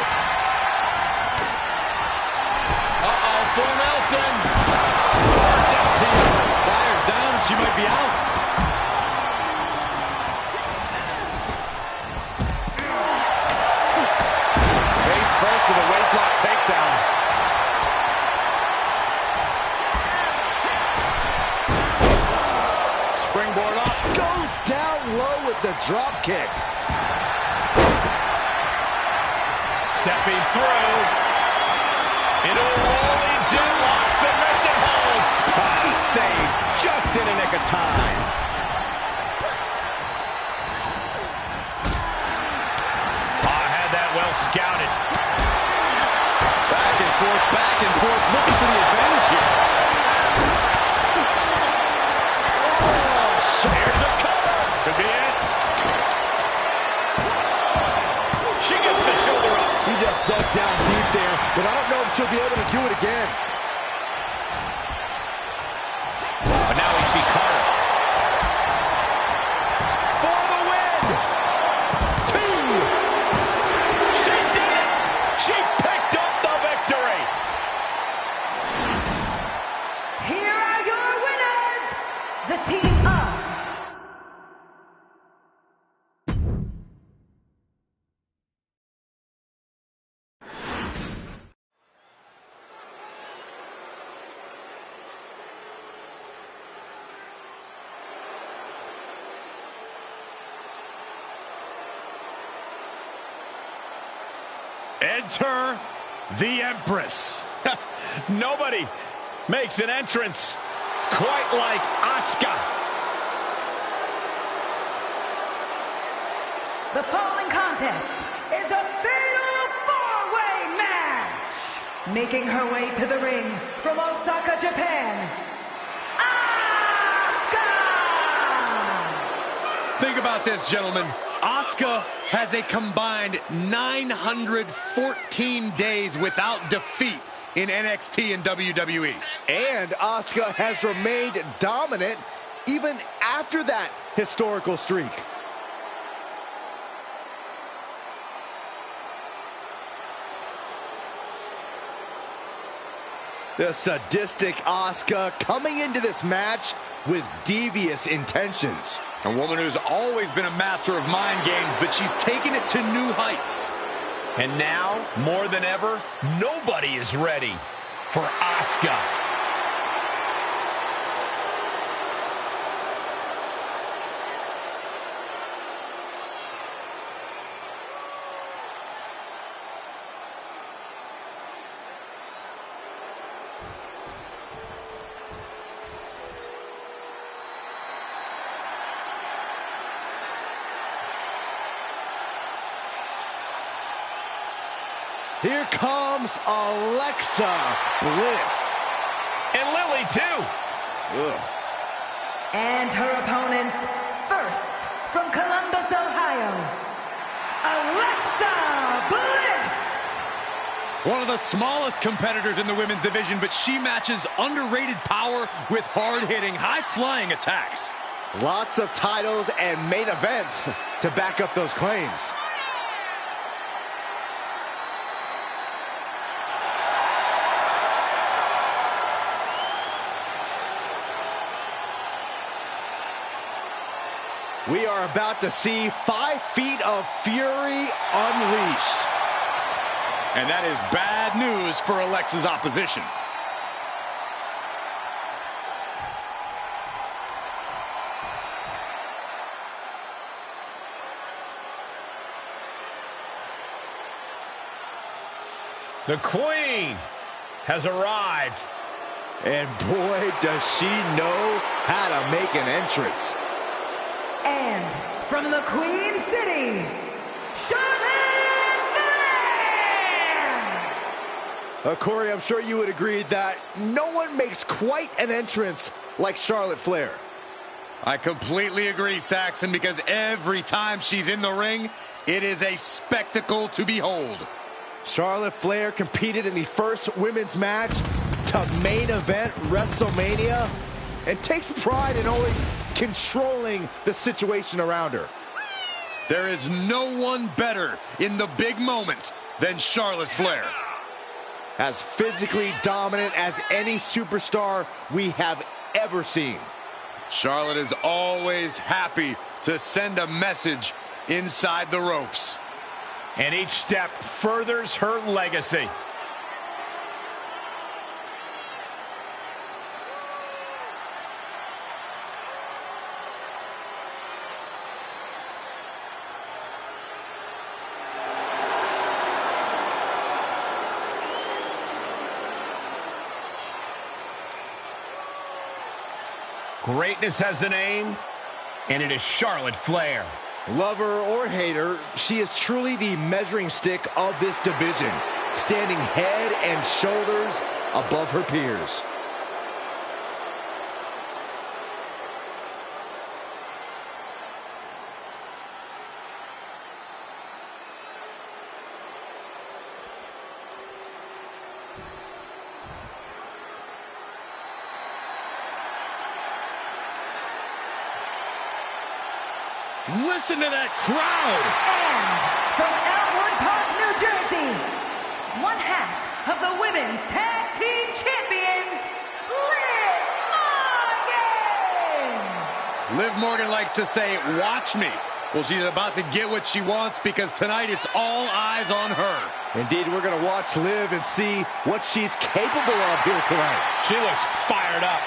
Full Nelson. Forces team. Fire's down and she might be out. Face first with a waistlock takedown. Springboard up. Goes down low with the drop kick. Stepping through into a rolling deadlock submission hold. Saved just in the nick of time. Had that well scouted. Back and forth, looking for the advantage here. Oh, here's a cover. Could be it. She gets the shoulder up. She just dug down deep there, but I don't know if she'll be able to do it again. But now we see Carter. For the win! 2! She did it! She picked up the victory! Here are your winners, the team of Enter the Empress. Nobody makes an entrance quite like Asuka. the following contest is a fatal four-way match. Making her way to the ring from Osaka, Japan, Asuka! Think about this, gentlemen. Asuka has a combined 914 days without defeat in NXT and WWE. And Asuka has remained dominant even after that historical streak. The sadistic Asuka coming into this match with devious intentions. A woman who's always been a master of mind games, but she's taken it to new heights. And now, more than ever, nobody is ready for Asuka. Here comes Alexa Bliss. And Lily, too. Ugh. And her opponents, first from Columbus, Ohio, Alexa Bliss. One of the smallest competitors in the women's division, but she matches underrated power with hard-hitting, high-flying attacks. Lots of titles and main events to back up those claims. We are about to see 5 feet of fury unleashed. And that is bad news for Alexa's opposition. The Queen has arrived. And boy, does she know how to make an entrance. And from the Queen City, Charlotte Flair! Corey, I'm sure you would agree that no one makes quite an entrance like Charlotte Flair. I completely agree, Saxton, because every time she's in the ring, it is a spectacle to behold. Charlotte Flair competed in the first women's match to main event WrestleMania and takes pride in always controlling the situation around her. There is no one better in the big moment than Charlotte Flair. As physically dominant as any superstar we have ever seen. Charlotte is always happy to send a message inside the ropes. And each step furthers her legacy. Greatness has a name, and it is Charlotte Flair. Lover or hater, she is truly the measuring stick of this division, standing head and shoulders above her peers. Listen to that crowd! And from Elmwood Park, New Jersey, one half of the Women's Tag Team Champions, Liv Morgan! Liv Morgan likes to say, watch me. Well, she's about to get what she wants because tonight it's all eyes on her. Indeed, we're going to watch Liv and see what she's capable of here tonight. She looks fired up.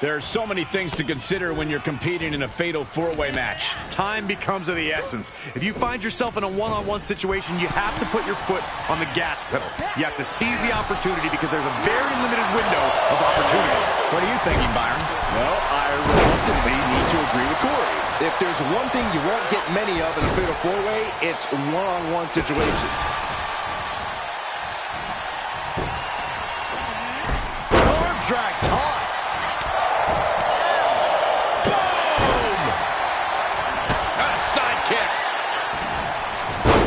There are so many things to consider when you're competing in a fatal four-way match. Time becomes of the essence. If you find yourself in a one-on-one situation, you have to put your foot on the gas pedal. You have to seize the opportunity because there's a very limited window of opportunity. What are you thinking, Byron? Well, I reluctantly need to agree with Corey. If there's one thing you won't get many of in a fatal four-way, it's one-on-one situations. Arm drag toss. Boom! A side kick.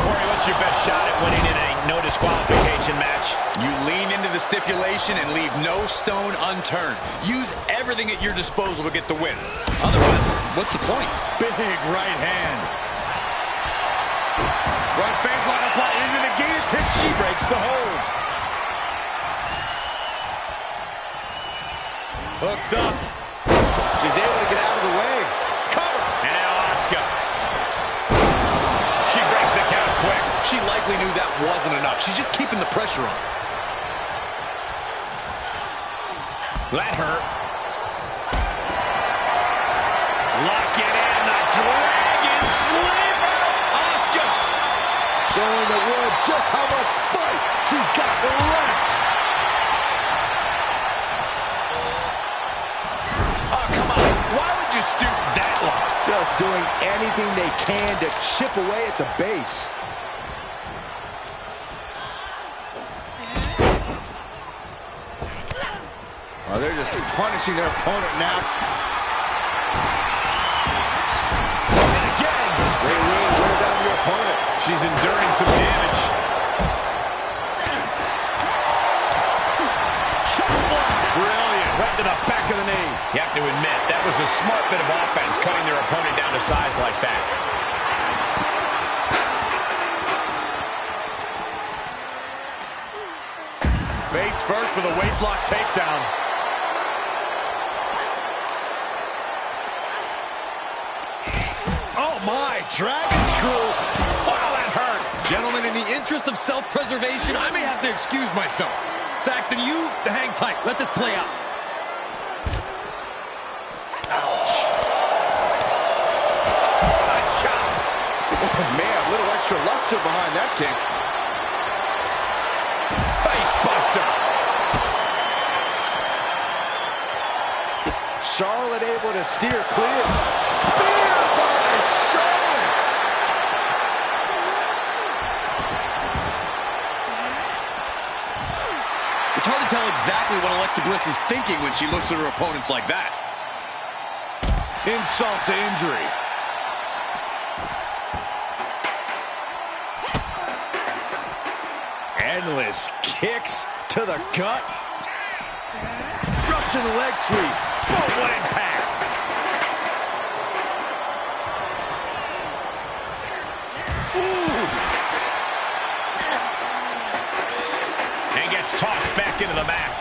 Corey, what's your best shot at winning in a no disqualification match? You lean into the stipulation and leave no stone unturned. Use everything at your disposal to get the win. Otherwise, what's the point? Big right hand. Front face lock applied into the guillotine. She breaks the hold. Hooked up. She's able to get out of the way. Cover. And now Asuka. She breaks the count quick. She likely knew that wasn't enough. She's just keeping the pressure on. Let her. Lock it in. The Dragon Sleeper. Asuka. Showing the world just how much fight she's got left. Oh, come on. Why would you stoop that low? Just doing anything they can to chip away at the base. Oh, they're just punishing their opponent now. And again, they really wear down your opponent. She's enduring some damage. Brilliant. Right to the back of the knee. You have to admit, that was a smart bit of offense, cutting their opponent down to size like that. Face first with a waistlock takedown. Oh my, dragon screw. Wow, that hurt. Gentlemen, in the interest of self-preservation, I may have to excuse myself. Saxton, you hang tight. Let this play out. Ouch. What a chop. Oh man, a little extra luster behind that kick. Face buster. Charlotte able to steer clear. Spear by Charlotte. It's hard to tell exactly what Alexa Bliss is thinking when she looks at her opponents like that. Insult to injury. Endless kicks to the gut. Russian leg sweep. Boom, what impact. Ooh. And gets tossed back into the mat.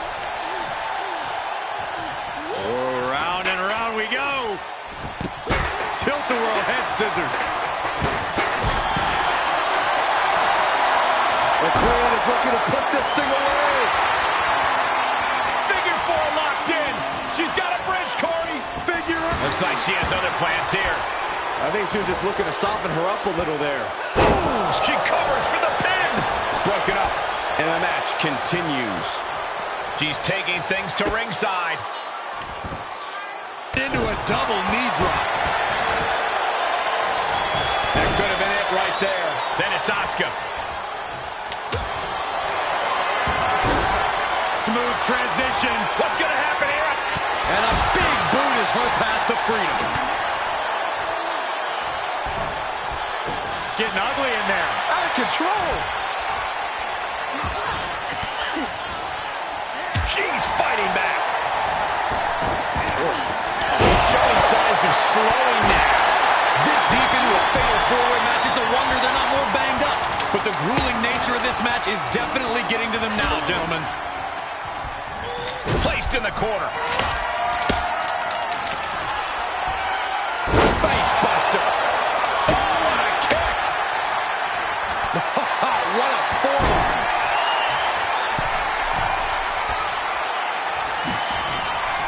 Oh, round and round we go. Tilt-a-whirl head scissors. The Queen is looking to put this thing away. Figure four locked in. She's got a bridge, Corey. Figure. Looks like she has other plans here. I think she was just looking to soften her up a little there. Ooh, she covers for the pin. Broken up. And the match continues. She's taking things to ringside. Into a double knee drop. That could have been it right there. Then it's Asuka. Smooth transition. What's going to happen here? And a big boot is her path to freedom. Getting ugly in there. Out of control. She's fighting back. She's showing signs of slowing now. This deep into a fatal four-way match, it's a wonder they're not more banged up. But the grueling nature of this match is definitely getting to them now, gentlemen. Placed in the corner. Face buster. Oh, what a kick. What a forearm.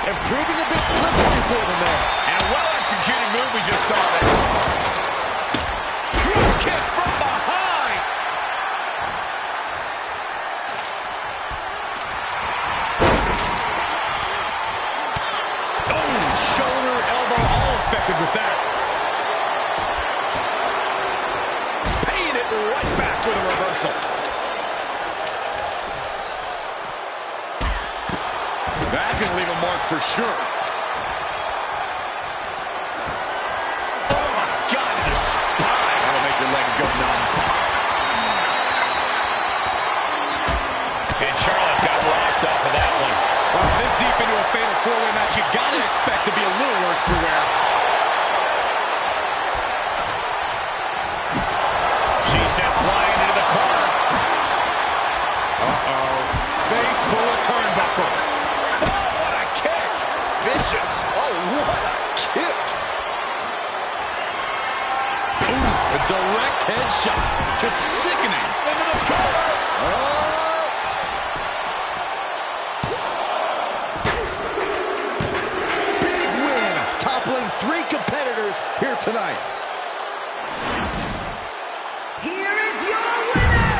And proving a bit slipping before the man. And a well-executed move we just saw there. Drop kick from behind. Oh, shoulder, elbow, all effective with that. Paying it right back with a reversal. That can leave a mark for sure. Oh, my God, in the spine. That'll make your legs go numb. And Charlotte got locked off of that one. Well, this deep into a fatal four-way match, you got to expect to be a little worse for wear. She sent flying into the corner. Uh-oh. Face full of turnbuckle. Vicious. Oh, what a kick. Ooh, a direct headshot. Just sickening. Into the corner. Big win, toppling 3 competitors here tonight. Here is your winner!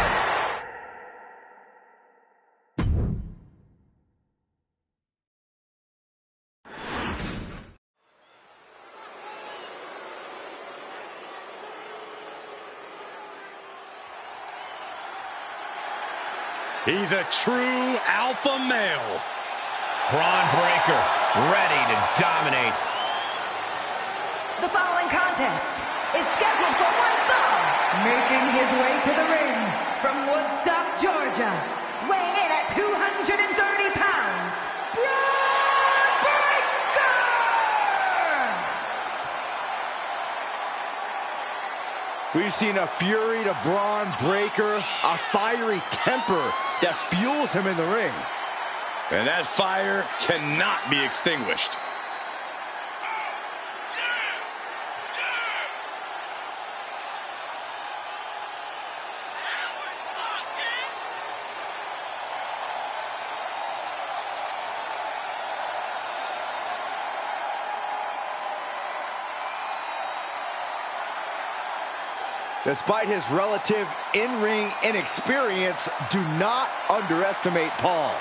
He's a true alpha male. Braun Breaker, ready to dominate. The following contest is scheduled for one fall. Making his way to the ring from Woodstock, Georgia, weighing in at 230 pounds, Braun Breaker! We've seen a fury to Braun Breaker, a fiery temper that fuels him in the ring. And that fire cannot be extinguished. Despite his relative in-ring inexperience, do not underestimate Paul.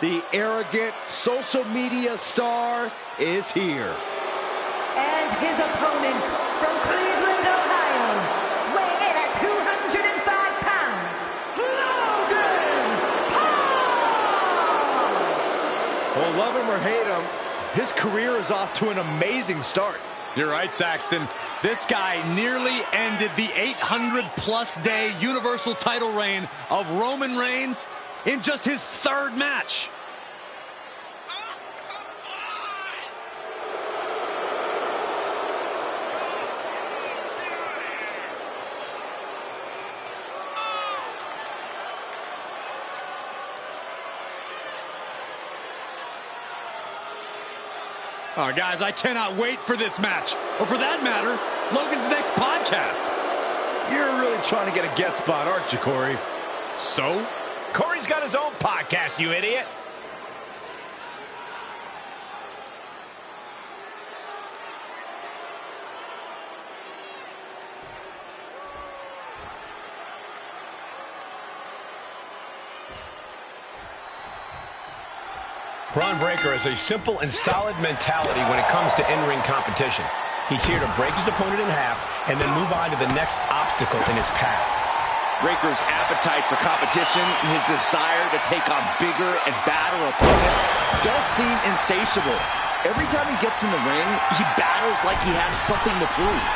The arrogant social media star is here. And his opponent from Cleveland, Ohio, weighing in at 205 pounds, Logan Paul! Well, love him or hate him, his career is off to an amazing start. You're right, Saxton. This guy nearly ended the 800-plus day Universal title reign of Roman Reigns in just his 3rd match. Oh, guys, I cannot wait for this match. Or for that matter, Logan's next podcast. You're really trying to get a guest spot, aren't you, Corey? So? Corey's got his own podcast, you idiot. Braun Breaker has a simple and solid mentality when it comes to in-ring competition. He's here to break his opponent in half and then move on to the next obstacle in his path. Breaker's appetite for competition, his desire to take on bigger and badder opponents does seem insatiable. Every time he gets in the ring, he battles like he has something to prove.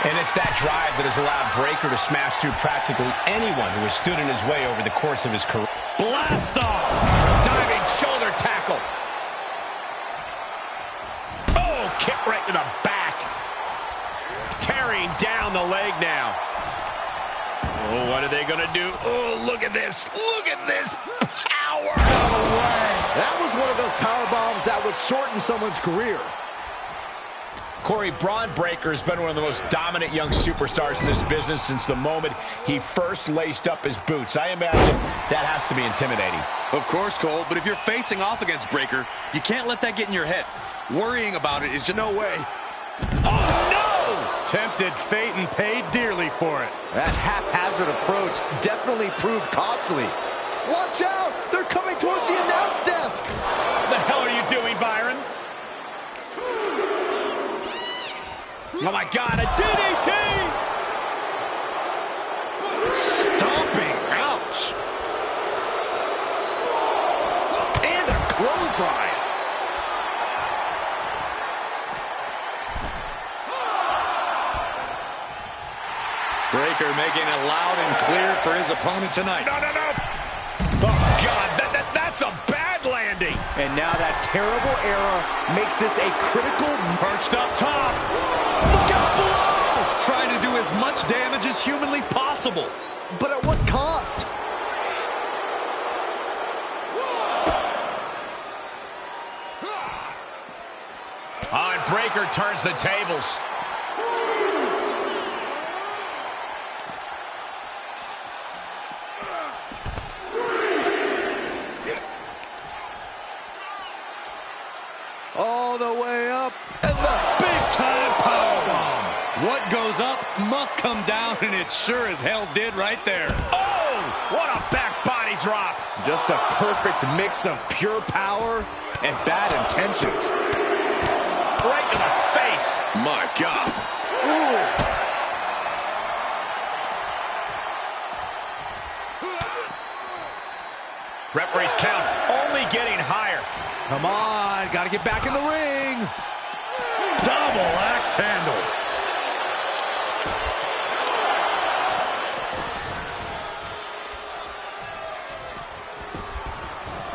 And it's that drive that has allowed Breaker to smash through practically anyone who has stood in his way over the course of his career. Blast off! Diving shoulder tackle. Oh, kick right to the back. Tear Bearing down the leg now. Oh, what are they going to do? Oh, look at this. Look at this power. No way. That was one of those power bombs that would shorten someone's career. Corey, Braun Breaker has been one of the most dominant young superstars in this business since the moment he first laced up his boots. I imagine that has to be intimidating. Of course, Cole, but if you're facing off against Breaker, you can't let that get in your head. Worrying about it is just no way. Oh, no! Tempted fate and paid dearly for it. That haphazard approach definitely proved costly. Watch out! They're coming towards the announce desk! What the hell are you doing, Byron? Oh, my God, a DDT! Stomping! Ouch! And a clothesline! Breaker making it loud and clear for his opponent tonight. No, no, no! Oh, God, that's a bad landing! And now that terrible error makes this a critical... Perched up top! Look out below! Trying to do as much damage as humanly possible. But at what cost? And Breaker turns the tables. All the way up, and the big-time powerbomb. What goes up must come down, and it sure as hell did right there. Oh, what a back body drop. Just a perfect mix of pure power and bad intentions. Right in the face. My God. Ooh. Referee's count only getting higher. Come on, gotta get back in the ring. Double axe handle.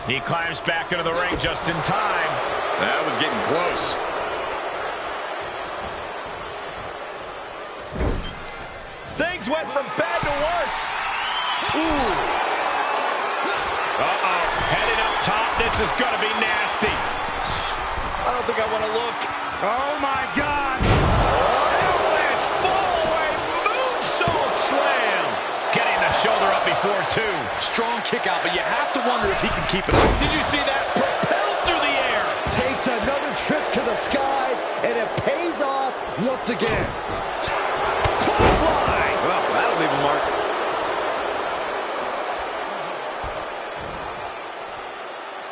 He climbs back into the ring just in time. That was getting close. Things went from bad to worse. Ooh. Uh-oh. Heading up top. This is going to be nasty. I don't think I want to look. Oh, my God. Avalanche fall-away moonsault slam. Getting the shoulder up before two. Strong kick out, but you have to wonder if he can keep it up. Did you see that? Propelled through the air. Takes another trip to the skies, and it pays off once again. Clothesline. Well, that'll leave a mark.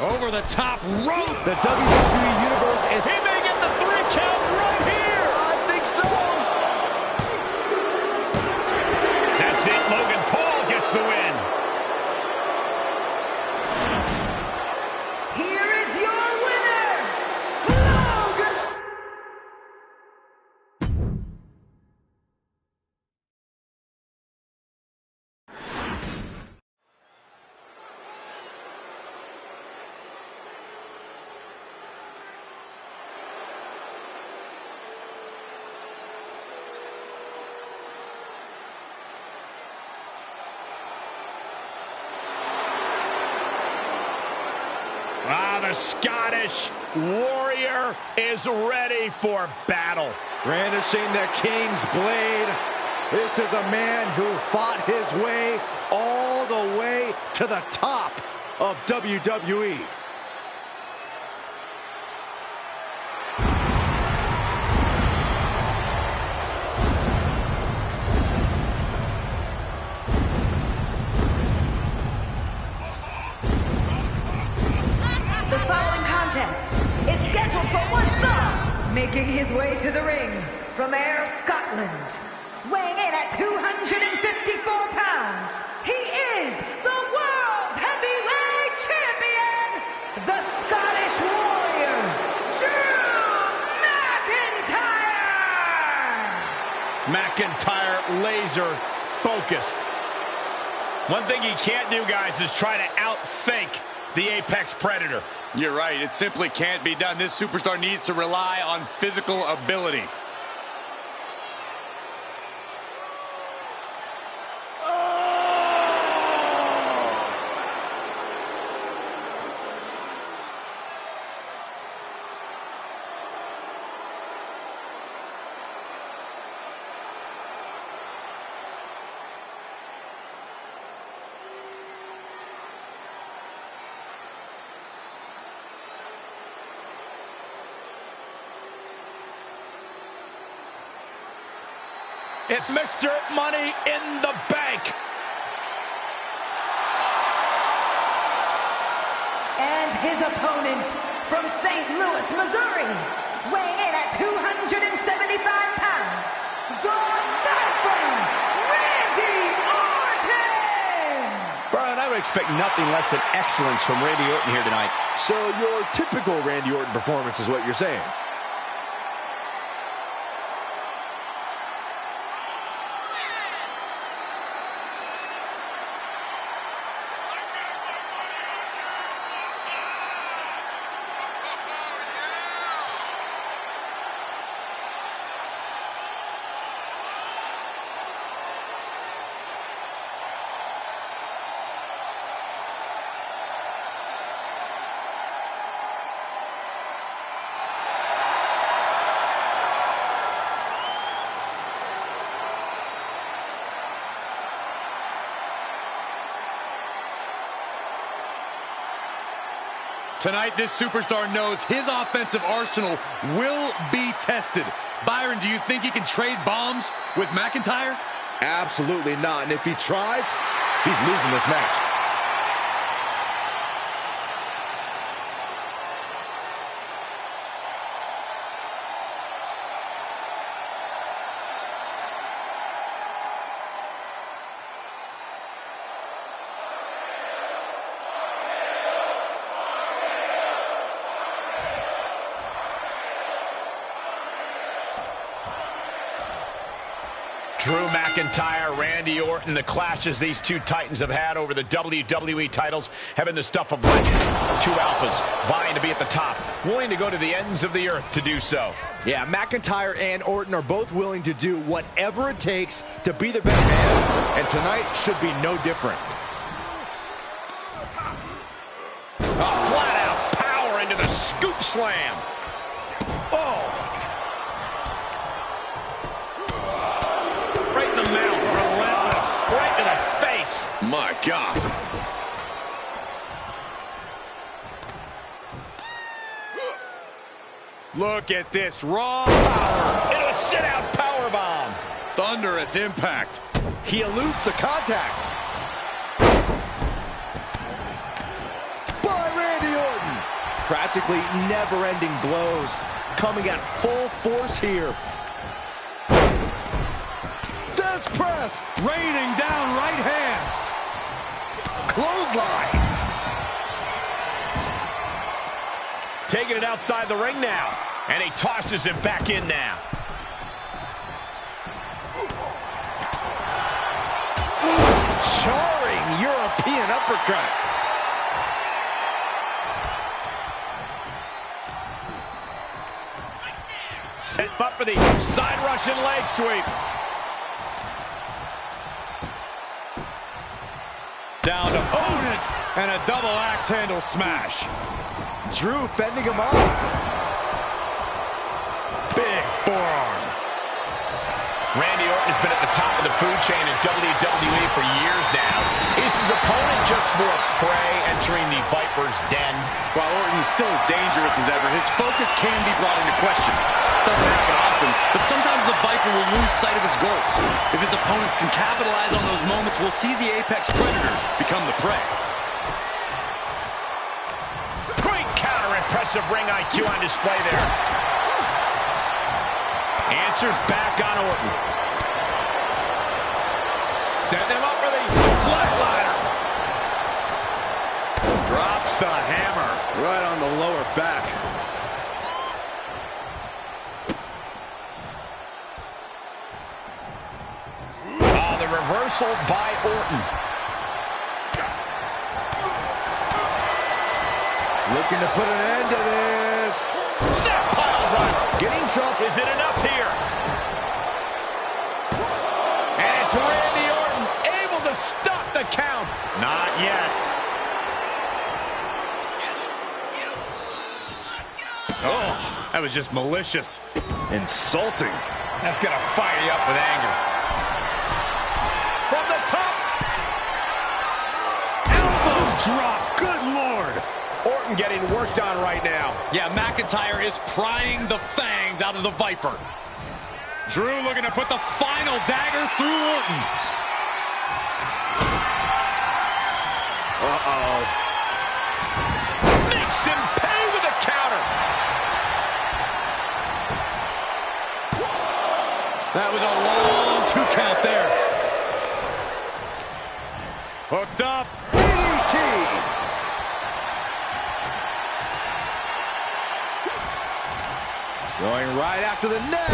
Over the top rope. The WWE Universe is... He may get the 3 count right here. I think so. That's it. Logan Paul gets the win. Here is your winner, Logan. The Scottish Warrior is ready for battle. Brandishing the King's blade. This is a man who fought his way all the way to the top of WWE. The following contest is scheduled for one fall. Making his way to the ring from Ayr, Scotland. Weighing in at 254 pounds, he is the World Heavyweight Champion, the Scottish Warrior, Drew McIntyre! McIntyre laser focused. One thing he can't do, guys, is try to outthink the Apex Predator. You're right. It simply can't be done. This superstar needs to rely on physical ability. It's Mr. Money in the Bank. And his opponent from St. Louis, Missouri, weighing in at 275 pounds, the Viper, Randy Orton! Brian, I would expect nothing less than excellence from Randy Orton here tonight. So your typical Randy Orton performance is what you're saying? Tonight, this superstar knows his offensive arsenal will be tested. Byron, do you think he can trade bombs with McIntyre? Absolutely not. And if he tries, he's losing this match. Drew McIntyre, Randy Orton, the clashes these two titans have had over the WWE titles have been the stuff of legend. Two alphas vying to be at the top, willing to go to the ends of the earth to do so. Yeah, McIntyre and Orton are both willing to do whatever it takes to be the better man, and tonight should be no different. Flat out power into the scoop slam. Oh! Right in the mouth, relentless, right to the face. My God. Look at this raw power. Into a sit-out powerbomb. Thunderous impact. He eludes the contact. By Randy Orton. Practically never-ending blows coming at full force here. Death press. Raining down right hands. Clothesline. Taking it outside the ring now. And he tosses it back in now. Jarring European uppercut. Set up for the side Russian leg sweep. Down to Orton and a double axe handle smash. Drew fending him off. Big forearm. Randy Orton has been at the top of the food chain in WWE for years now. Is his opponent just more prey entering the Viper's den? While Orton is still as dangerous as ever, his focus can be brought into question. Doesn't happen often, but sometimes the Viper will lose sight of his goals. If his opponents can capitalize on those moments, we'll see the apex predator become the prey. Great counter, impressive ring IQ on display there. Answers back on Orton. Setting him up for the flatliner. Drops the hammer. Right on the lower back. The reversal by Orton. Looking to put an end to this. Snap pile driver. Getting dropped. Is it enough here? And it's Randy Orton able to stop the count. Not yet. Oh, that was just malicious. Insulting. That's going to fire you up with anger. From the top. Elbow drop. Good Lord. Orton getting worked on right now. Yeah, McIntyre is prying the fangs out of the Viper. Drew looking to put the final dagger through Orton. Uh-oh. Makes him pay with a counter. That was a long 2 count there. Hooked up. DDT. Going right after the neck.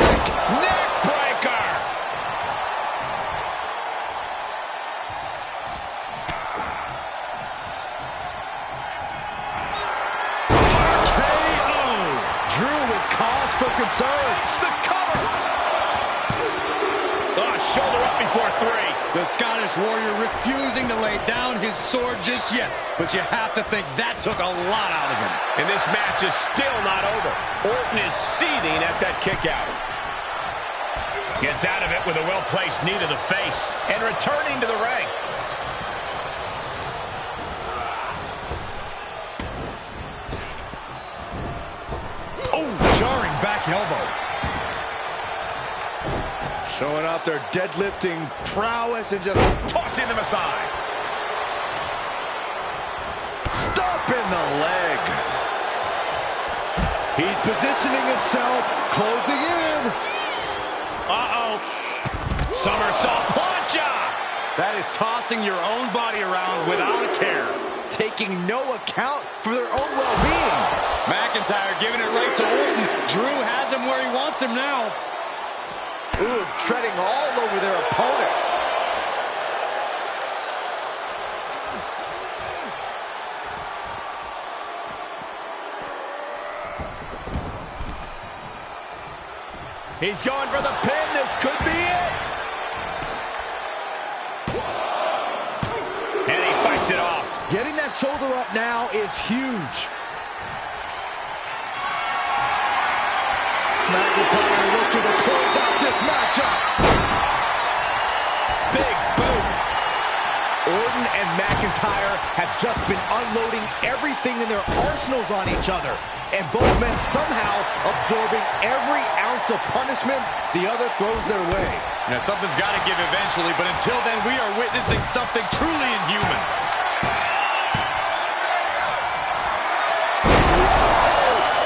Neck breaker. KO. Drew with cause for concern. It's the cover. Shoulder up before 3. The Scottish Warrior refusing to lay down his sword just yet. But you have to think that took a lot out of him. And this match is still not over. Orton is seething at that kick out. Gets out of it with a well-placed knee to the face. And returning to the ring. Oh, jarring back elbow. Showing off their deadlifting prowess and just Tossing them aside. stomping the leg. He's positioning himself, closing in. Uh-oh. Somersault plancha. That is tossing your own body around without a care. Taking no account for their own well-being. McIntyre giving it right to Orton. Drew has him where he wants him now. Ooh, treading all over their opponent. He's going for the pin. This could be it. And he fights it off. Getting that shoulder up now is huge. McIntyre looking to close out this matchup. Big boot. Orton and McIntyre have just been unloading everything in their arsenals on each other. And both men somehow absorbing every ounce of punishment the other throws their way. Now, something's got to give eventually, but until then, we are witnessing something truly inhuman.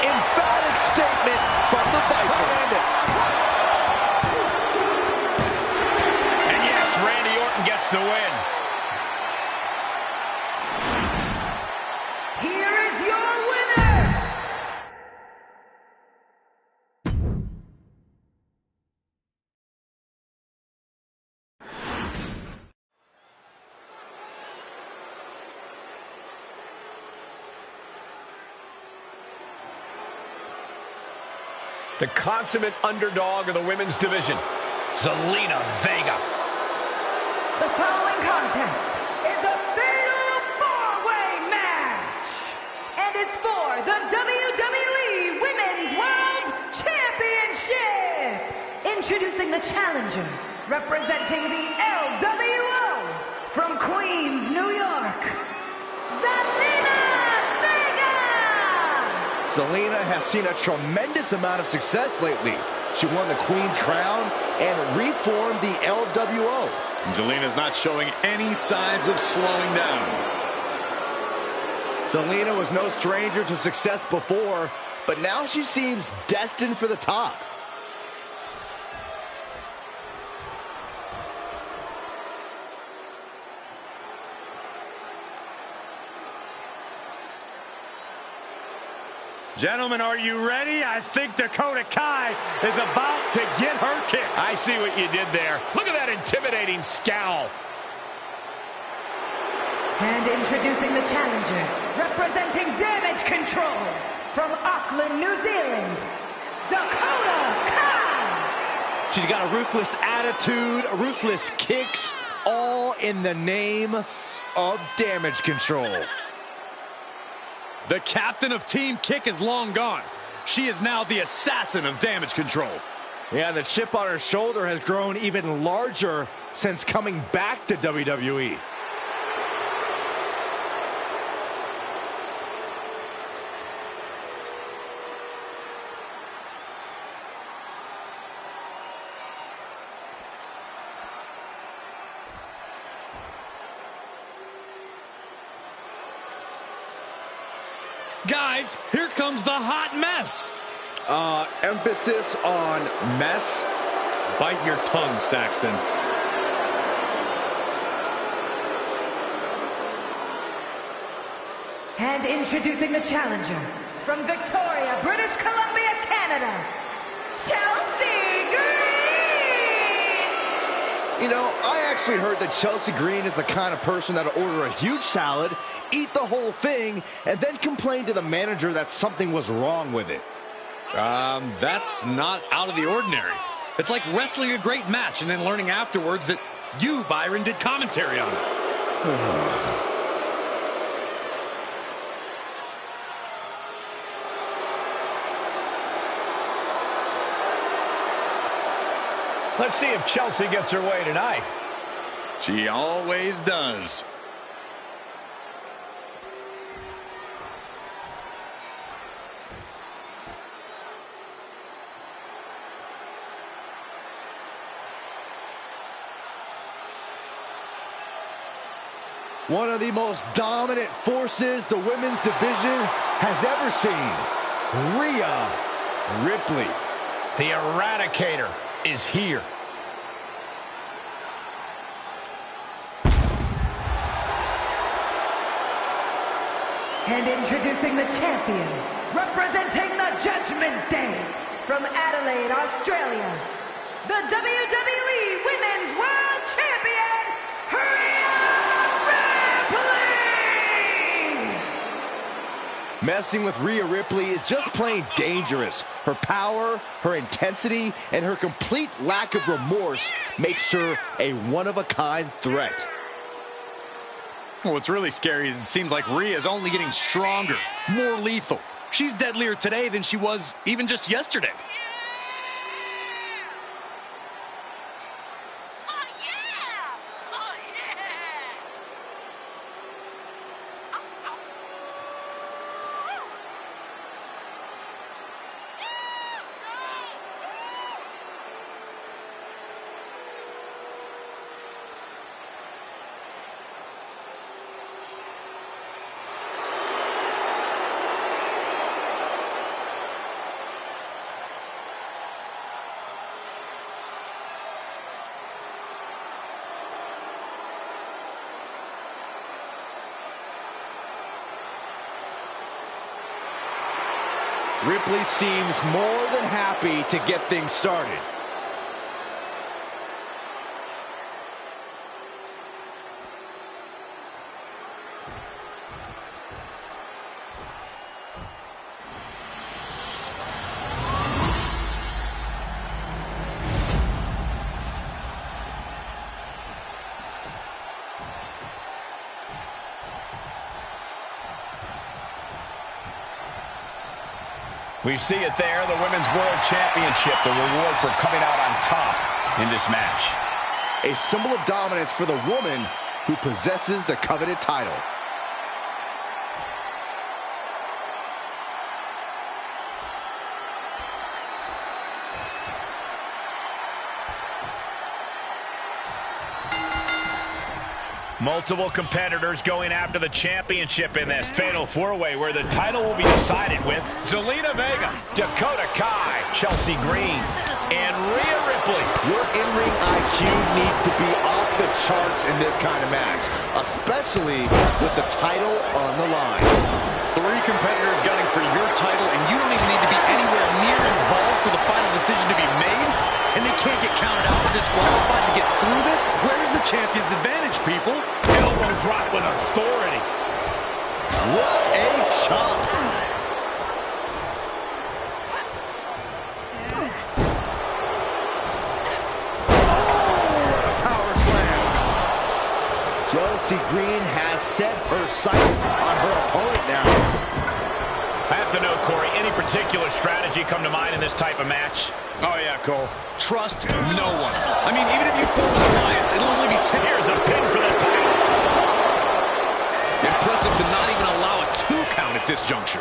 Emphatic statement from the Viper. And yes, Randy Orton gets the win. Here is your winner! The consummate underdog of the women's division, Zelina Vega. The following contest is a fatal 4-way match and is for the WWE Women's World Championship. Introducing the challenger, representing the LWO from Queens, New York, Zelina Vega. Zelina has seen a tremendous amount of success lately. She won the Queen's Crown and reformed the LWO. Zelina's not showing any signs of slowing down. Zelina was no stranger to success before, but now she seems destined for the top. Gentlemen, are you ready? I think Dakota Kai is about to get her kick. I see what you did there. Look at that intimidating scowl. And introducing the challenger, representing Damage Control from Auckland, New Zealand, Dakota Kai. She's got a ruthless attitude, ruthless kicks, all in the name of Damage Control. The captain of Team Kick is long gone. She is now the assassin of Damage Control. Yeah, the chip on her shoulder has grown even larger since coming back to WWE. Guys, here comes the hot mess. Emphasis on mess. Bite your tongue, Saxton. And introducing the challenger from Victoria, British Columbia, Canada, Chelsea Green! You know, I actually heard that Chelsea Green is the kind of person that'll order a huge salad, eat the whole thing, and then complain to the manager that something was wrong with it. That's not out of the ordinary. It's like wrestling a great match and then learning afterwards that you, Byron, did commentary on it. Let's see if Chelsea gets her way tonight. She always does. One of the most dominant forces the women's division has ever seen. Rhea Ripley. The Eradicator is here. And introducing the champion, representing the Judgment Day, from Adelaide, Australia, the WWE Women's World Champion, Rhea Ripley! Messing with Rhea Ripley is just plain dangerous. Her power, her intensity, and her complete lack of remorse makes her a one-of-a-kind threat. What's really scary is it seems like Rhea's only getting stronger, more lethal. She's deadlier today than she was even just yesterday. Ripley seems more than happy to get things started. We see it there, the Women's World Championship, the reward for coming out on top in this match. A symbol of dominance for the woman who possesses the coveted title. Multiple competitors going after the championship in this fatal four-way where the title will be decided with Zelina Vega, Dakota Kai, Chelsea Green, and Rhea Ripley. Your in-ring IQ needs to be off the charts in this kind of match, especially with the title on the line. 3 competitors gunning for your title, and you don't even need to be anywhere near involved for the final decision to be made, and they can't get counted out or disqualified to get through this? Where's the champion's advantage, people? Elbow drop with authority. What a chop! Chelsea Green has set her sights on her opponent now. I have to know, Corey, any particular strategy come to mind in this type of match? Oh, yeah, Cole. Trust no one. I mean, even if you form an alliance, it'll only be 10. Here's a pin for the title. Impressive to not even allow a 2 count at this juncture.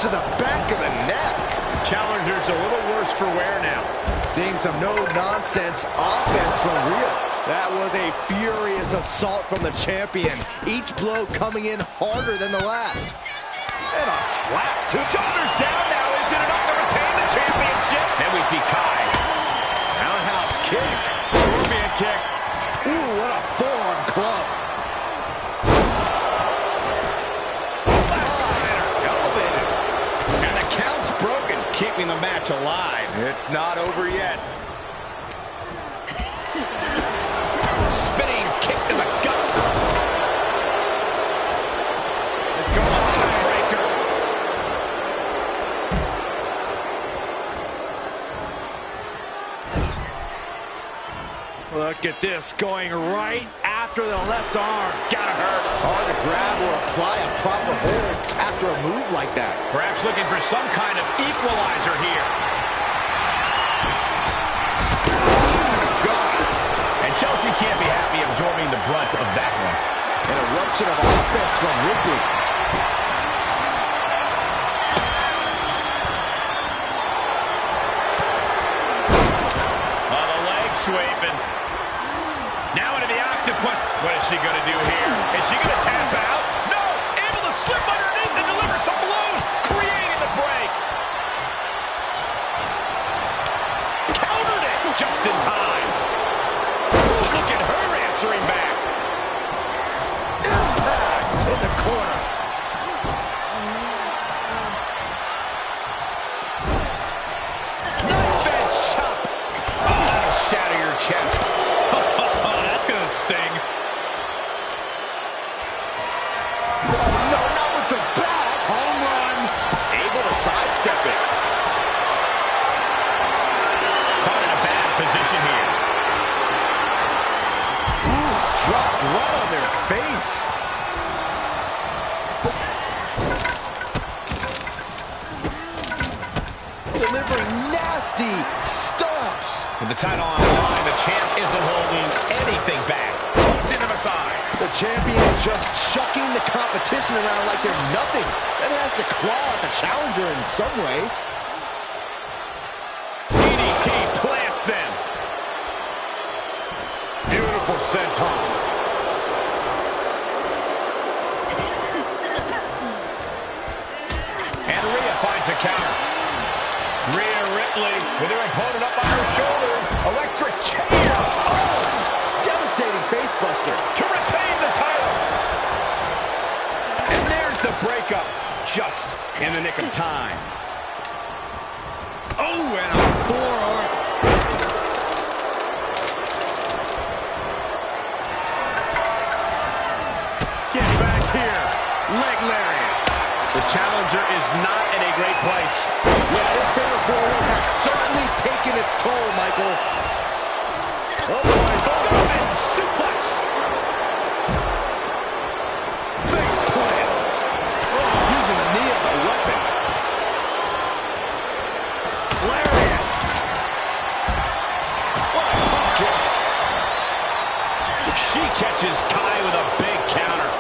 To the back of the Seeing some no-nonsense offense from Rhea. That was a furious assault from the champion. Each blow coming in harder than the last. And a slap, too. Shoulders down now. Is it enough to retain the championship? And we see Kai. Roundhouse kick. Scorpion kick. Ooh, what a forearm club. Elevated. And the count's broken, keeping the match alive. It's not over yet. Spinning kick to the gut. Let's go on the breaker. Look at this, going right after the left arm. Gotta hurt. Hard to grab or apply a proper hold after a move like that. Perhaps looking for some kind of equalizer here. And Chelsea can't be happy absorbing the brunt of that one. An eruption of offense from Ripley. Oh, the leg sweeping. Now into the octopus. What is she going to do here? Is she going to tap out? No! Able to slip underneath and deliver some blows, creating the break. Countered it just in time. Ooh, look at her answering back. Impact in the corner. Knife edge chop. Oh, that'll shatter your chest. That's going to sting. No, not with the back. Home run. Able to sidestep it. Caught in a bad position here. Ooh, dropped right on their face. Delivering nasty stomps. With the title on the line, the champ isn't holding anything back. Tossing them aside. The champion just chucking the competition around like they're nothing. That has to claw at the challenger in some way. DDT plants them. Beautiful senton. And Rhea finds a counter. Rhea Ripley with her opponent up on her shoulders. Electric chair. Oh, devastating facebuster. To retain the title. And there's the breakup. Just in the nick of time. Oh, and a forearm. Get back here. Leg lariat. The challenger is not in a great place. Yeah, this fatal four-way has certainly taken its toll, Michael. Oh, my God. And suplex. Face plant. Oh, using the knee as a weapon. Lariat. What a pump kick. She catches Kai with a big counter.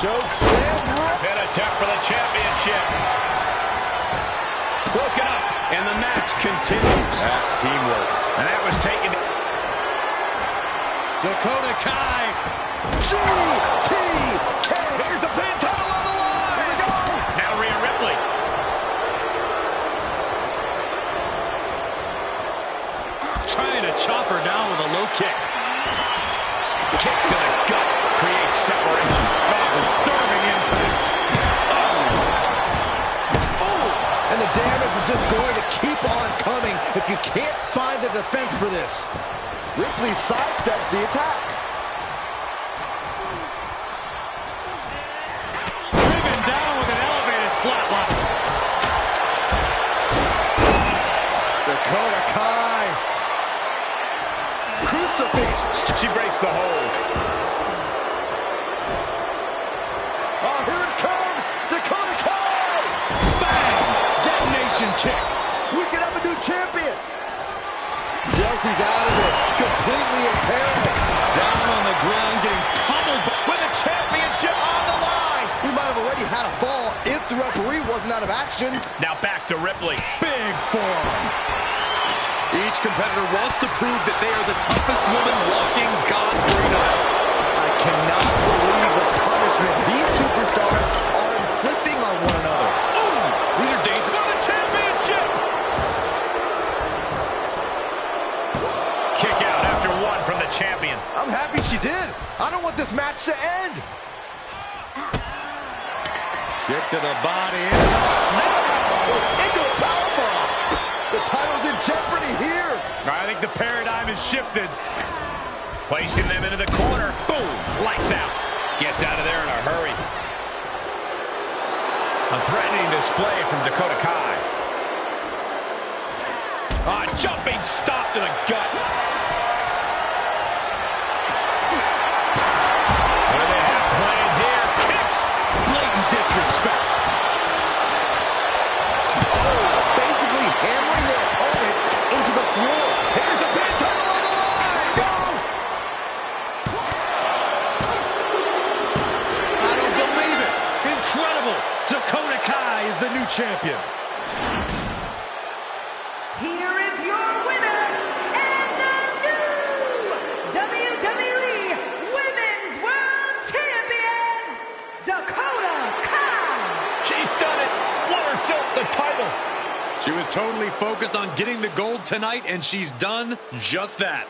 Choke slam. Pin attempt for the championship. Broken up, and the match continues. That's teamwork. And that was taken. Dakota Kai. GTK. Here's the pin, title on the line. Here we go. Now Rhea Ripley. Trying to chop her down with a low kick. Kick to the gut creates separation. Disturbing impact. Oh, and the damage is just going to keep on coming if you can't find the defense for this. Ripley sidesteps the attack. Driven down with an elevated flatline. Dakota Kai. Crucifix. She breaks the hold. wasn't out of action. Now back to Ripley. Big forearm. Each competitor wants to prove that they are the toughest woman walking God's green earth. I cannot believe the punishment these superstars are inflicting on one another. Ooh, these are dangerous. For the championship! Kick out after one from the champion. I'm happy she did. I don't want this match to end. Kick to the body. Into a powerbomb. The title's in jeopardy here. I think the paradigm has shifted. Placing them into the corner. Boom. Lights out. Gets out of there in a hurry. A threatening display from Dakota Kai. Jumping stop to the gut. What do they have planned here? Kicks. Blatant disrespect. Basically hammering their opponent into the floor. Here's the pin, title on the line. Go! I don't believe it. Incredible. Dakota Kai is the new champion. Here is your winner and the new WWE Women's World Champion, Dakota Kai. She's done it. Won herself the title. She was totally focused on getting the gold tonight, and she's done just that.